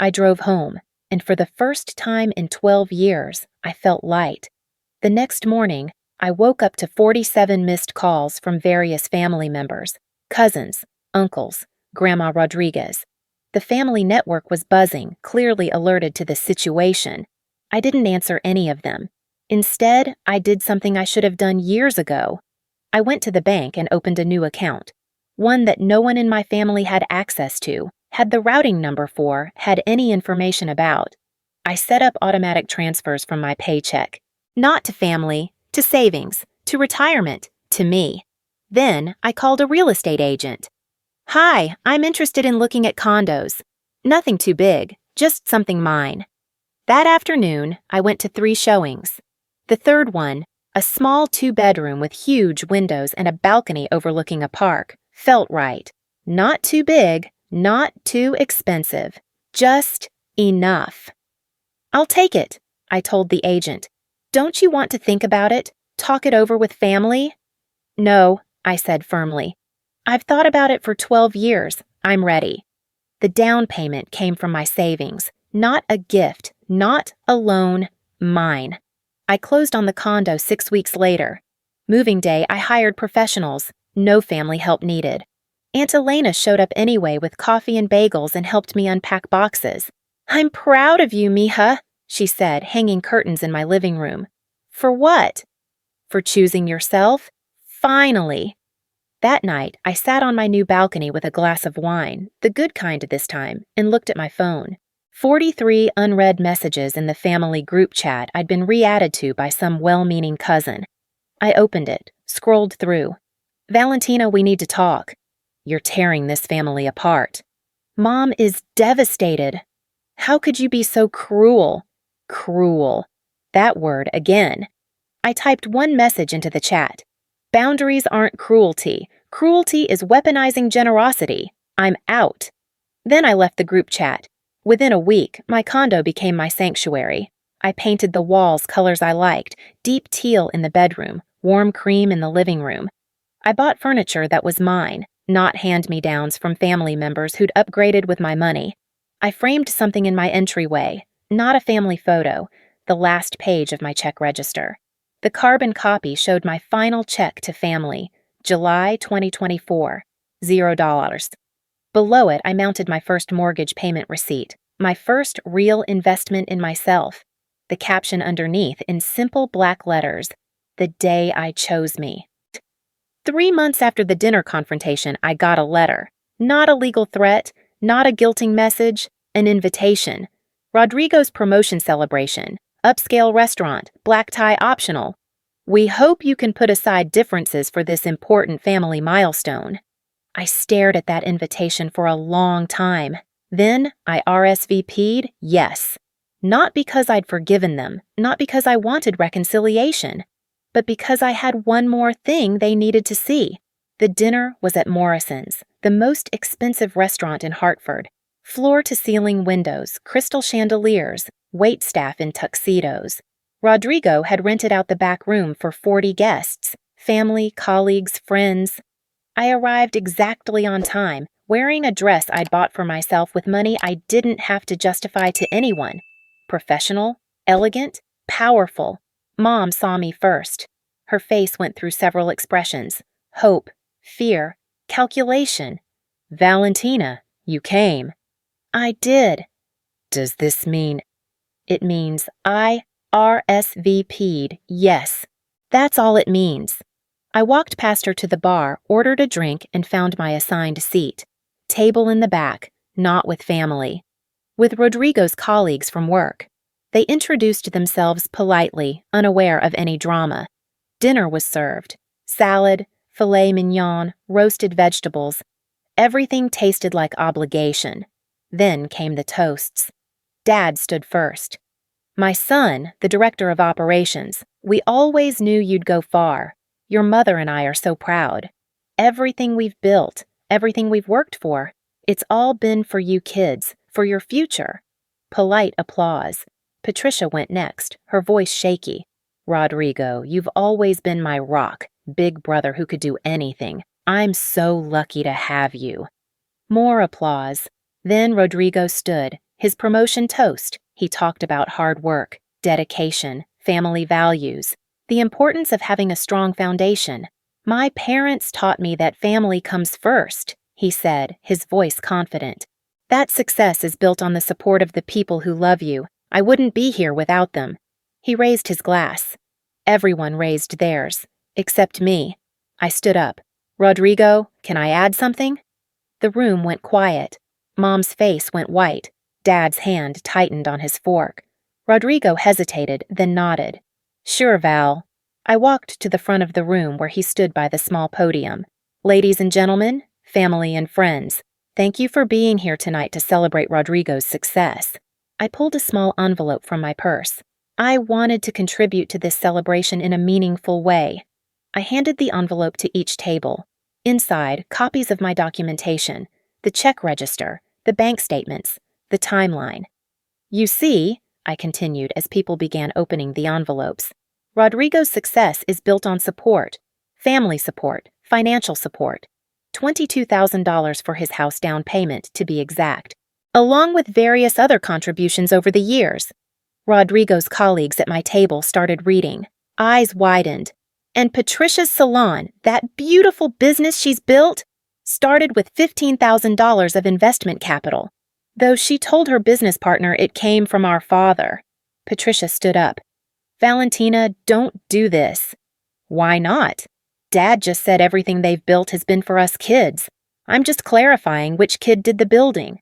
I drove home, and for the first time in 12 years, I felt light. The next morning, I woke up to 47 missed calls from various family members, cousins, uncles, Grandma Rodriguez. The family network was buzzing, clearly alerted to the situation. I didn't answer any of them. Instead, I did something I should have done years ago. I went to the bank and opened a new account, one that no one in my family had access to, had the routing number for, had any information about. I set up automatic transfers from my paycheck, not to family, to savings, to retirement, to me. Then I called a real estate agent. Hi, I'm interested in looking at condos. Nothing too big, just something mine. That afternoon, I went to 3 showings. The third one, a small 2-bedroom with huge windows and a balcony overlooking a park, felt right. Not too big, not too expensive, just enough. I'll take it, I told the agent. Don't you want to think about it? Talk it over with family? No, I said firmly. I've thought about it for 12 years. I'm ready. The down payment came from my savings, not a gift, not a loan, mine. I closed on the condo 6 weeks later. Moving day, I hired professionals, no family help needed. Aunt Elena showed up anyway with coffee and bagels and helped me unpack boxes. I'm proud of you, mija, she said, hanging curtains in my living room. For what? For choosing yourself? Finally. That night, I sat on my new balcony with a glass of wine, the good kind this time, and looked at my phone. 43 unread messages in the family group chat I'd been re-added to by some well-meaning cousin. I opened it, scrolled through. Valentina, we need to talk. You're tearing this family apart. Mom is devastated. How could you be so cruel? Cruel. That word again. I typed one message into the chat. Boundaries aren't cruelty. Cruelty is weaponizing generosity. I'm out. Then I left the group chat. Within a week, my condo became my sanctuary. I painted the walls colors I liked, deep teal in the bedroom, warm cream in the living room. I bought furniture that was mine, not hand-me-downs from family members who'd upgraded with my money. I framed something in my entryway, not a family photo, the last page of my check register. The carbon copy showed my final check to family, July 2024, $0. Below it, I mounted my first mortgage payment receipt, my first real investment in myself. The caption underneath in simple black letters, the day I chose me. 3 months after the dinner confrontation, I got a letter. Not a legal threat, not a guilting message, an invitation. Rodrigo's promotion celebration, upscale restaurant, black tie optional. We hope you can put aside differences for this important family milestone. I stared at that invitation for a long time. Then I RSVP'd yes. Not because I'd forgiven them, not because I wanted reconciliation, but because I had one more thing they needed to see. The dinner was at Morrison's, the most expensive restaurant in Hartford. Floor-to-ceiling windows, crystal chandeliers, waitstaff in tuxedos. Rodrigo had rented out the back room for 40 guests, family, colleagues, friends. I arrived exactly on time, wearing a dress I'd bought for myself with money I didn't have to justify to anyone. Professional, elegant, powerful. Mom saw me first. Her face went through several expressions: hope, fear, calculation. Valentina, you came. I did. Does this mean? It means I RSVP'd yes. That's all it means. I walked past her to the bar, ordered a drink, and found my assigned seat. Table in the back, not with family. With Rodrigo's colleagues from work. They introduced themselves politely, unaware of any drama. Dinner was served. Salad, filet mignon, roasted vegetables. Everything tasted like obligation. Then came the toasts. Dad stood first. My son, the director of operations, we always knew you'd go far. Your mother and I are so proud. Everything we've built, everything we've worked for, it's all been for you kids, for your future." Polite applause. Patricia went next, her voice shaky. "Rodrigo, you've always been my rock, big brother who could do anything. I'm so lucky to have you." More applause. Then Rodrigo stood, his promotion toast. He talked about hard work, dedication, family values, the importance of having a strong foundation. "My parents taught me that family comes first," he said, his voice confident. "That success is built on the support of the people who love you. I wouldn't be here without them." He raised his glass. Everyone raised theirs, except me. I stood up. "Rodrigo, can I add something?" The room went quiet. Mom's face went white. Dad's hand tightened on his fork. Rodrigo hesitated, then nodded. "Sure, Val." I walked to the front of the room where he stood by the small podium. "Ladies and gentlemen, family and friends, thank you for being here tonight to celebrate Rodrigo's success." I pulled a small envelope from my purse. I wanted to contribute to this celebration in a meaningful way. I handed the envelope to each table. Inside, copies of my documentation, the check register, the bank statements, the timeline. "You see," I continued as people began opening the envelopes, "Rodrigo's success is built on support, family support, financial support. $22,000 for his house down payment, to be exact, along with various other contributions over the years." Rodrigo's colleagues at my table started reading. Eyes widened. "And Patricia's salon, that beautiful business she's built, started with $15,000 of investment capital, though she told her business partner it came from our father." Patricia stood up. "Valentina, don't do this." "Why not? Dad just said everything they've built has been for us kids. I'm just clarifying which kid did the building."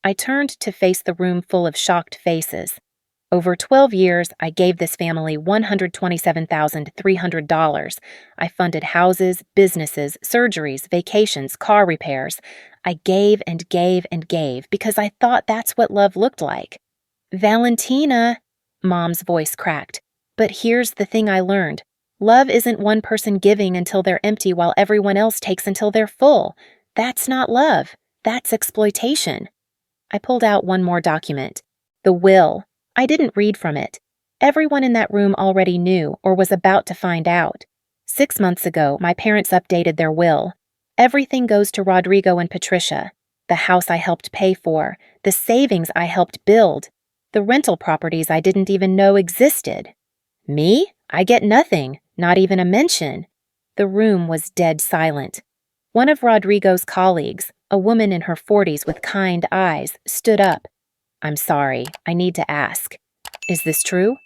I turned to face the room full of shocked faces. "Over 12 years, I gave this family $127,300. I funded houses, businesses, surgeries, vacations, car repairs. I gave and gave and gave because I thought that's what love looked like." "Valentina," Mom's voice cracked. "But here's the thing I learned. Love isn't one person giving until they're empty while everyone else takes until they're full. That's not love. That's exploitation." I pulled out one more document. The will. I didn't read from it. Everyone in that room already knew or was about to find out. 6 months ago, my parents updated their will. Everything goes to Rodrigo and Patricia. The house I helped pay for, the savings I helped build, the rental properties I didn't even know existed. Me? I get nothing, not even a mention. The room was dead silent. One of Rodrigo's colleagues, a woman in her 40s with kind eyes, stood up. "I'm sorry, I need to ask. Is this true?"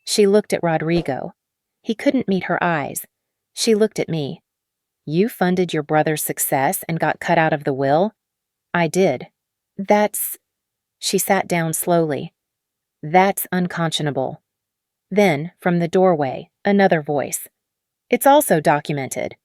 She looked at Rodrigo. He couldn't meet her eyes. She looked at me. "You funded your brother's success and got cut out of the will?" "I did." "That's..." She sat down slowly. "That's unconscionable." Then, from the doorway, another voice. "It's also documented."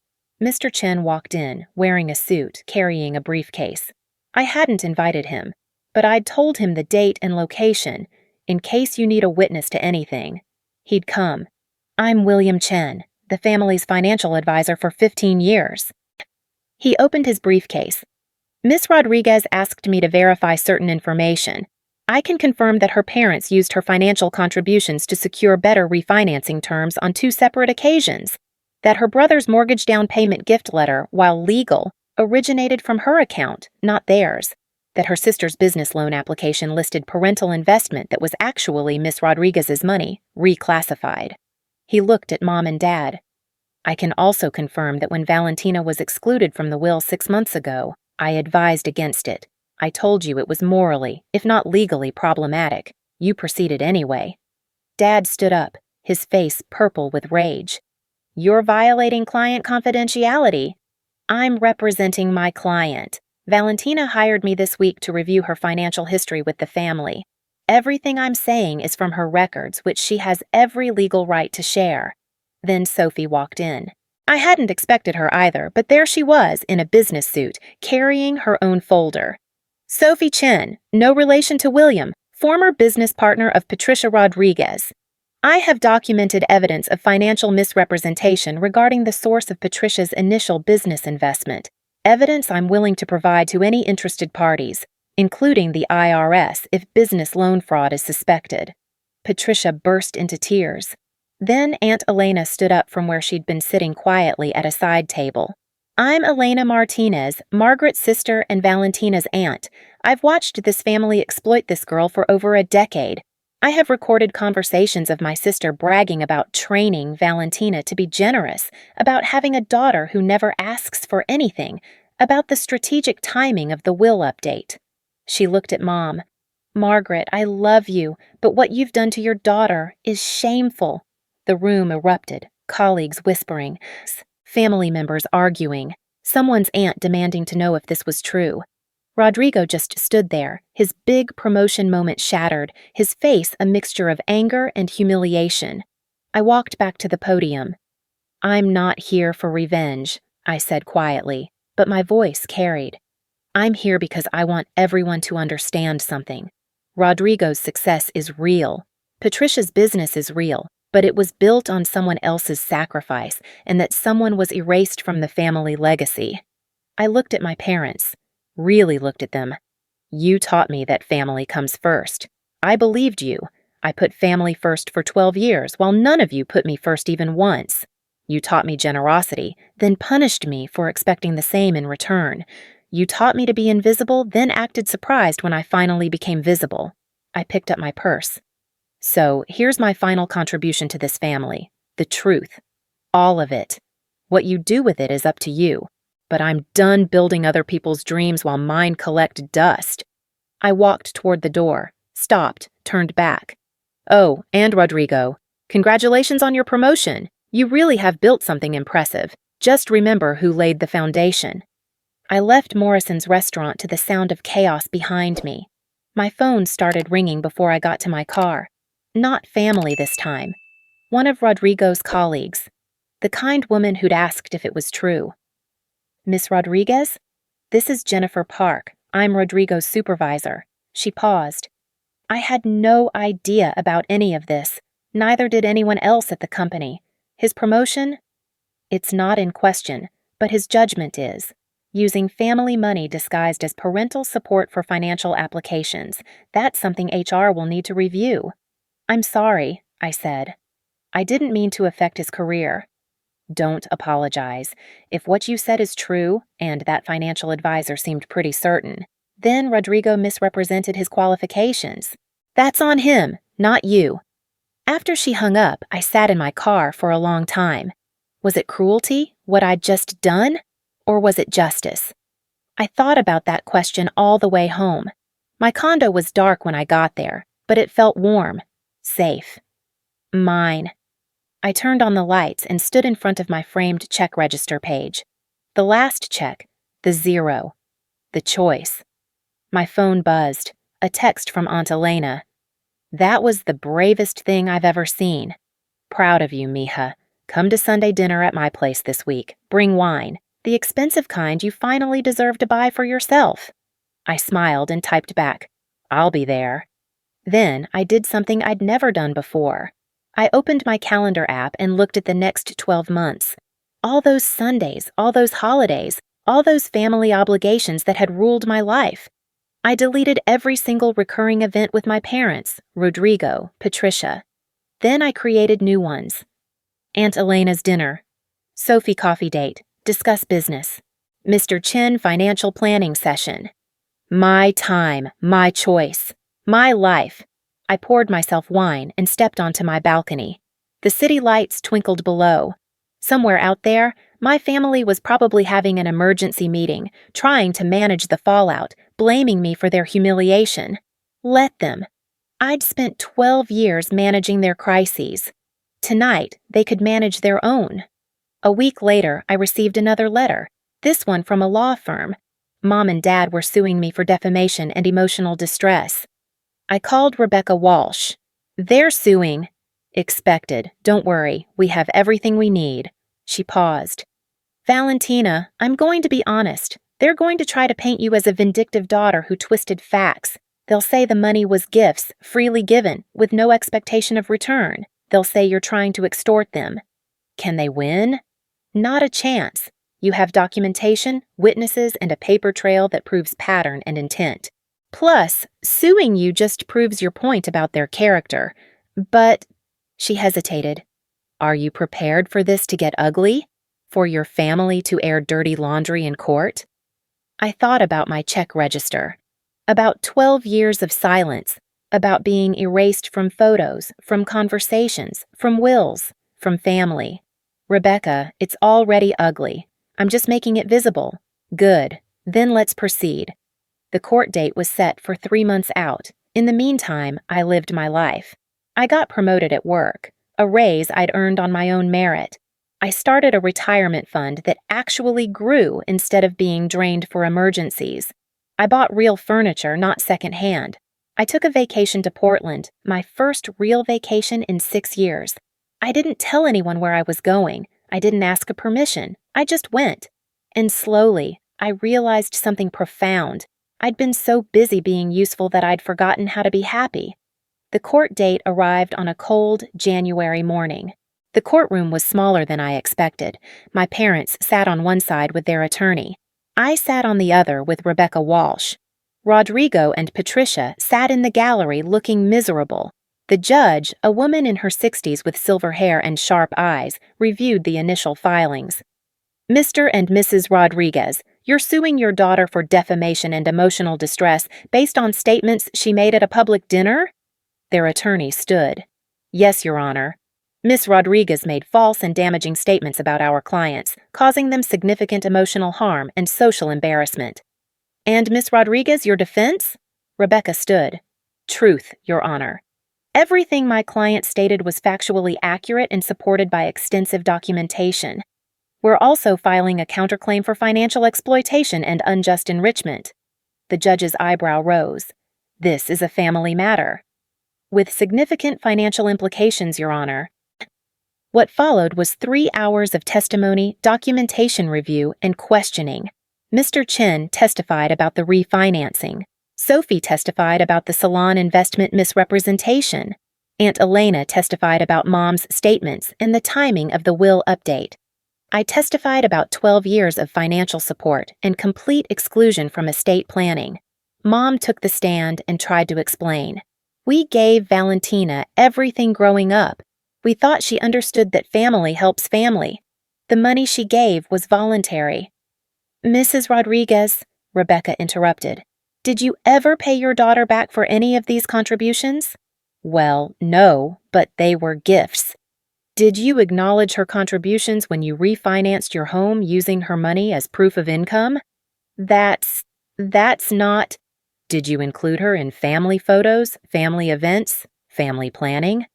Mr. Chen walked in, wearing a suit, carrying a briefcase. I hadn't invited him, but I'd told him the date and location, in case you need a witness to anything. He'd come. "I'm William Chen, the family's financial advisor for 15 years. He opened his briefcase. "Miss Rodriguez asked me to verify certain information. I can confirm that her parents used her financial contributions to secure better refinancing terms on 2 separate occasions. That her brother's mortgage down payment gift letter, while legal, originated from her account, not theirs. That her sister's business loan application listed parental investment that was actually Miss Rodriguez's money, reclassified." He looked at Mom and Dad. "I can also confirm that when Valentina was excluded from the will 6 months ago, I advised against it. I told you it was morally, if not legally, problematic. You proceeded anyway." Dad stood up, his face purple with rage. "You're violating client confidentiality." "I'm representing my client. Valentina hired me this week to review her financial history with the family. Everything I'm saying is from her records, which she has every legal right to share." Then Sophie walked in. I hadn't expected her either, but there she was in a business suit, carrying her own folder. "Sophie Chen, no relation to William, former business partner of Patricia Rodriguez." I have documented evidence of financial misrepresentation regarding the source of Patricia's initial business investment, evidence I'm willing to provide to any interested parties, including the IRS if business loan fraud is suspected. Patricia burst into tears. Then Aunt Elena stood up from where she'd been sitting quietly at a side table. I'm Elena Martinez, Margaret's sister and Valentina's aunt. I've watched this family exploit this girl for over a decade. I have recorded conversations of my sister bragging about training Valentina to be generous, about having a daughter who never asks for anything, about the strategic timing of the will update. She looked at Mom. Margaret, I love you, but what you've done to your daughter is shameful. The room erupted, colleagues whispering, family members arguing, someone's aunt demanding to know if this was true. Rodrigo just stood there, his big promotion moment shattered, his face a mixture of anger and humiliation. I walked back to the podium. I'm not here for revenge, I said quietly, but my voice carried. I'm here because I want everyone to understand something. Rodrigo's success is real. Patricia's business is real, but it was built on someone else's sacrifice, and that someone was erased from the family legacy. I looked at my parents. Really looked at them. You taught me that family comes first. I believed you. I put family first for 12 years, while none of you put me first even once. You taught me generosity, then punished me for expecting the same in return. You taught me to be invisible, then acted surprised when I finally became visible. I picked up my purse. So, here's my final contribution to this family. The truth. All of it. What you do with it is up to you. But I'm done building other people's dreams while mine collect dust. I walked toward the door, stopped, turned back. Oh, and Rodrigo, congratulations on your promotion. You really have built something impressive. Just remember who laid the foundation. I left Morrison's restaurant to the sound of chaos behind me. My phone started ringing before I got to my car. Not family this time. One of Rodrigo's colleagues. The kind woman who'd asked if it was true. Miss Rodriguez? This is Jennifer Park. I'm Rodrigo's supervisor. She paused. I had no idea about any of this. Neither did anyone else at the company. His promotion? It's not in question, but his judgment is. Using family money disguised as parental support for financial applications. That's something HR will need to review. I'm sorry, I said. I didn't mean to affect his career. Don't apologize. If what you said is true, and that financial advisor seemed pretty certain, then Rodrigo misrepresented his qualifications. That's on him, not you. After she hung up, I sat in my car for a long time. Was it cruelty, what I'd just done? Or was it justice? I thought about that question all the way home. My condo was dark when I got there, but it felt warm, safe. Mine. I turned on the lights and stood in front of my framed check register page. The last check, the 0, the choice. My phone buzzed, a text from Aunt Elena. That was the bravest thing I've ever seen. Proud of you, mija. Come to Sunday dinner at my place this week. Bring wine, the expensive kind you finally deserve to buy for yourself. I smiled and typed back, I'll be there. Then I did something I'd never done before. I opened my calendar app and looked at the next 12 months. All those Sundays, all those holidays, all those family obligations that had ruled my life. I deleted every single recurring event with my parents, Rodrigo, Patricia. Then I created new ones. Aunt Elena's dinner. Sophie coffee date. Discuss business. Mr. Chen financial planning session. My time, my choice, my life. I poured myself wine and stepped onto my balcony. The city lights twinkled below. Somewhere out there, my family was probably having an emergency meeting, trying to manage the fallout, blaming me for their humiliation. Let them. I'd spent 12 years managing their crises. Tonight, they could manage their own. A week later, I received another letter, this one from a law firm. Mom and Dad were suing me for defamation and emotional distress. I called Rebecca Walsh. They're suing. Expected. Don't worry. We have everything we need. She paused. Valentina, I'm going to be honest. They're going to try to paint you as a vindictive daughter who twisted facts. They'll say the money was gifts, freely given, with no expectation of return. They'll say you're trying to extort them. Can they win? Not a chance. You have documentation, witnesses, and a paper trail that proves pattern and intent. Plus, suing you just proves your point about their character. But, she hesitated, are you prepared for this to get ugly? For your family to air dirty laundry in court? I thought about my check register, about 12 years of silence, about being erased from photos, from conversations, from wills, from family. Rebecca, it's already ugly. I'm just making it visible. Good. Then let's proceed. The court date was set for 3 months out. In the meantime, I lived my life. I got promoted at work, a raise I'd earned on my own merit. I started a retirement fund that actually grew instead of being drained for emergencies. I bought real furniture, not secondhand. I took a vacation to Portland, my first real vacation in 6 years. I didn't tell anyone where I was going. I didn't ask a permission. I just went. And slowly, I realized something profound. I'd been so busy being useful that I'd forgotten how to be happy. The court date arrived on a cold January morning. The courtroom was smaller than I expected. My parents sat on one side with their attorney. I sat on the other with Rebecca Walsh. Rodrigo and Patricia sat in the gallery looking miserable. The judge, a woman in her 60s with silver hair and sharp eyes, reviewed the initial filings. Mr. and Mrs. Rodriguez, you're suing your daughter for defamation and emotional distress based on statements she made at a public dinner? Their attorney stood. Yes, Your Honor. Miss Rodriguez made false and damaging statements about our clients, causing them significant emotional harm and social embarrassment. And Miss Rodriguez, your defense? Rebecca stood. Truth, Your Honor. Everything my client stated was factually accurate and supported by extensive documentation. We're also filing a counterclaim for financial exploitation and unjust enrichment. The judge's eyebrow rose. This is a family matter. With significant financial implications, Your Honor. What followed was 3 hours of testimony, documentation review, and questioning. Mr. Chen testified about the refinancing. Sophie testified about the salon investment misrepresentation. Aunt Elena testified about Mom's statements and the timing of the will update. I testified about 12 years of financial support and complete exclusion from estate planning. Mom took the stand and tried to explain. We gave Valentina everything growing up. We thought she understood that family helps family. The money she gave was voluntary. Mrs. Rodriguez, Rebecca interrupted, did you ever pay your daughter back for any of these contributions? Well, no, but they were gifts. Did you acknowledge her contributions when you refinanced your home using her money as proof of income? That's not... Did you include her in family photos, family events, family planning?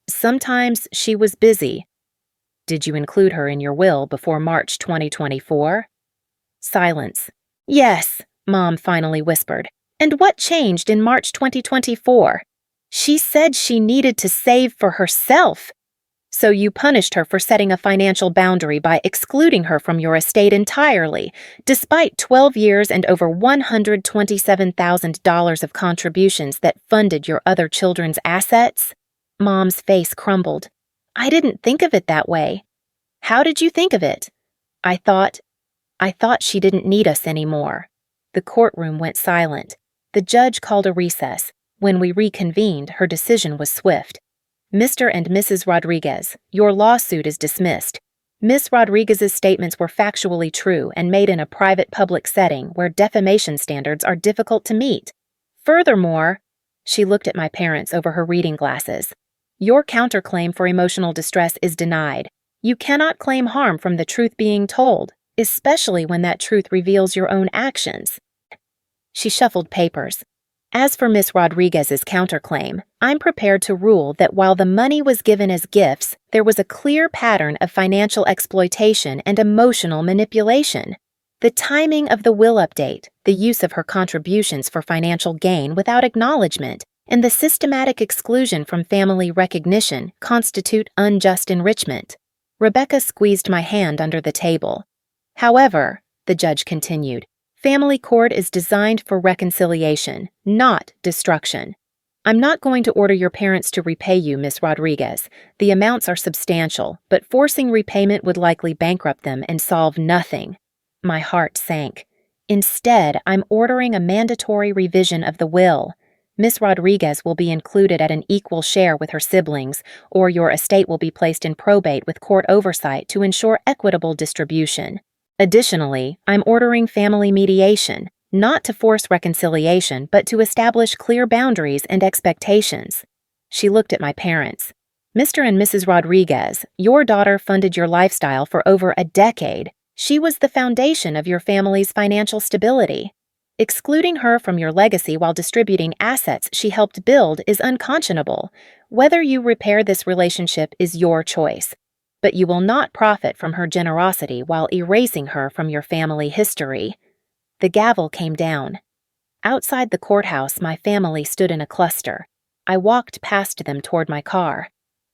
Sometimes she was busy. Did you include her in your will before March 2024? Silence. Yes, Mom finally whispered. And what changed in March 2024? She said she needed to save for herself. So you punished her for setting a financial boundary by excluding her from your estate entirely, despite 12 years and over $127,000 of contributions that funded your other children's assets? Mom's face crumbled. I didn't think of it that way. How did you think of it? I thought she didn't need us anymore. The courtroom went silent. The judge called a recess. When we reconvened, her decision was swift. Mr. and Mrs. Rodriguez, your lawsuit is dismissed. Miss Rodriguez's statements were factually true and made in a private public setting where defamation standards are difficult to meet. Furthermore, she looked at my parents over her reading glasses. Your counterclaim for emotional distress is denied. You cannot claim harm from the truth being told, especially when that truth reveals your own actions. She shuffled papers. As for Miss Rodriguez's counterclaim, I'm prepared to rule that while the money was given as gifts, there was a clear pattern of financial exploitation and emotional manipulation. The timing of the will update, the use of her contributions for financial gain without acknowledgement, and the systematic exclusion from family recognition constitute unjust enrichment. Rebecca squeezed my hand under the table. However, the judge continued, family court is designed for reconciliation, not destruction. I'm not going to order your parents to repay you, Miss Rodriguez. The amounts are substantial, but forcing repayment would likely bankrupt them and solve nothing. My heart sank. Instead, I'm ordering a mandatory revision of the will. Miss Rodriguez will be included at an equal share with her siblings, or your estate will be placed in probate with court oversight to ensure equitable distribution. Additionally, I'm ordering family mediation, not to force reconciliation, but to establish clear boundaries and expectations. She looked at my parents. Mr. and Mrs. Rodriguez, your daughter funded your lifestyle for over a decade. She was the foundation of your family's financial stability. Excluding her from your legacy while distributing assets she helped build is unconscionable. Whether you repair this relationship is your choice, but you will not profit from her generosity while erasing her from your family history. The gavel came down. Outside the courthouse, my family stood in a cluster. I walked past them toward my car.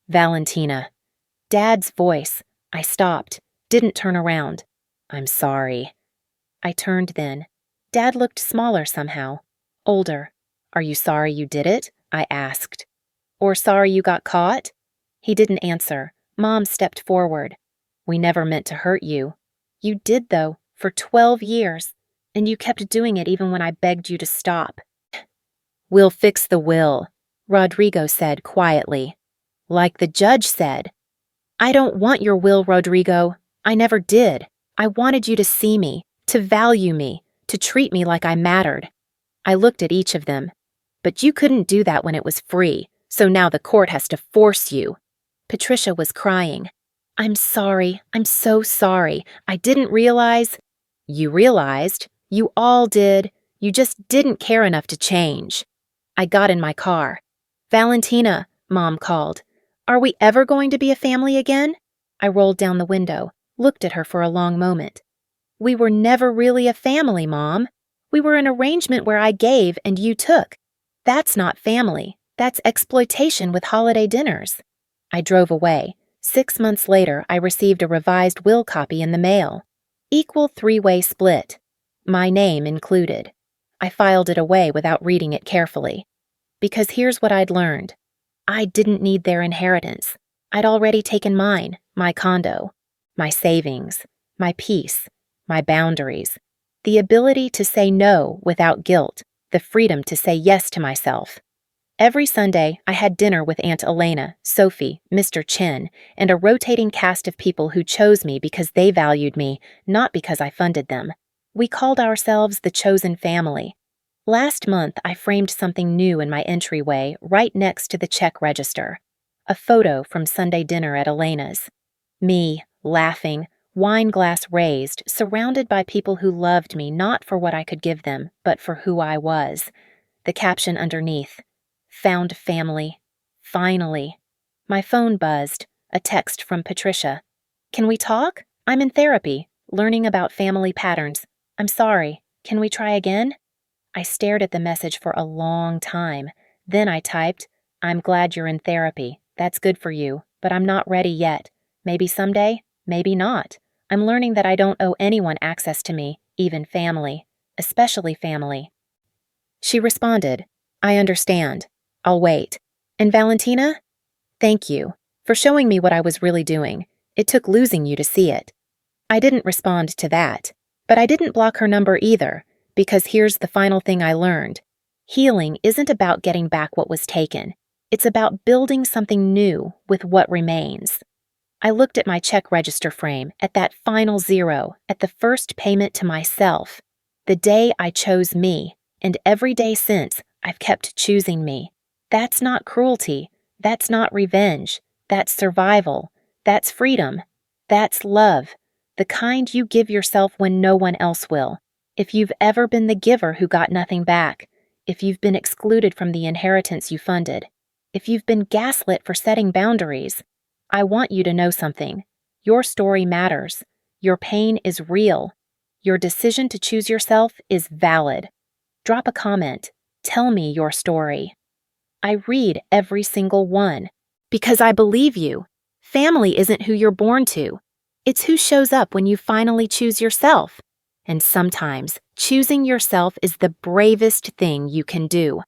Valentina. Dad's voice. I stopped, didn't turn around. I'm sorry. I turned then. Dad looked smaller somehow, older. Are you sorry you did it? I asked. Or sorry you got caught? He didn't answer. Mom stepped forward. We never meant to hurt you. You did, though, for 12 years, and you kept doing it even when I begged you to stop. We'll fix the will, Rodrigo said quietly. Like the judge said. I don't want your will, Rodrigo. I never did. I wanted you to see me, to value me, to treat me like I mattered. I looked at each of them. But you couldn't do that when it was free, so now the court has to force you. Patricia was crying. I'm sorry. I'm so sorry. I didn't realize. You realized. You all did. You just didn't care enough to change. I got in my car. Valentina, Mom called. Are we ever going to be a family again? I rolled down the window, looked at her for a long moment. We were never really a family, Mom. We were an arrangement where I gave and you took. That's not family. That's exploitation with holiday dinners. I drove away. 6 months later, I received a revised will copy in the mail. Equal 3-way split. My name included. I filed it away without reading it carefully. Because here's what I'd learned. I didn't need their inheritance. I'd already taken mine, my condo, my savings, my peace, my boundaries, the ability to say no without guilt, the freedom to say yes to myself. Every Sunday, I had dinner with Aunt Elena, Sophie, Mr. Chen, and a rotating cast of people who chose me because they valued me, not because I funded them. We called ourselves the chosen family. Last month, I framed something new in my entryway right next to the check register. A photo from Sunday dinner at Elena's. Me, laughing, wine glass raised, surrounded by people who loved me not for what I could give them, but for who I was. The caption underneath, Found family. Finally. My phone buzzed, a text from Patricia. Can we talk? I'm in therapy, learning about family patterns. I'm sorry. Can we try again? I stared at the message for a long time. Then I typed, I'm glad you're in therapy. That's good for you, but I'm not ready yet. Maybe someday, maybe not. I'm learning that I don't owe anyone access to me, even family, especially family. She responded, I understand. I'll wait. And Valentina? Thank you for showing me what I was really doing. It took losing you to see it. I didn't respond to that, but I didn't block her number either, because here's the final thing I learned. Healing isn't about getting back what was taken. It's about building something new with what remains. I looked at my check register frame, at that final zero, at the first payment to myself. The day I chose me, and every day since, I've kept choosing me. That's not cruelty. That's not revenge. That's survival. That's freedom. That's love. The kind you give yourself when no one else will. If you've ever been the giver who got nothing back, if you've been excluded from the inheritance you funded, if you've been gaslit for setting boundaries, I want you to know something. Your story matters. Your pain is real. Your decision to choose yourself is valid. Drop a comment. Tell me your story. I read every single one. Because I believe you. Family isn't who you're born to. It's who shows up when you finally choose yourself. And sometimes, choosing yourself is the bravest thing you can do.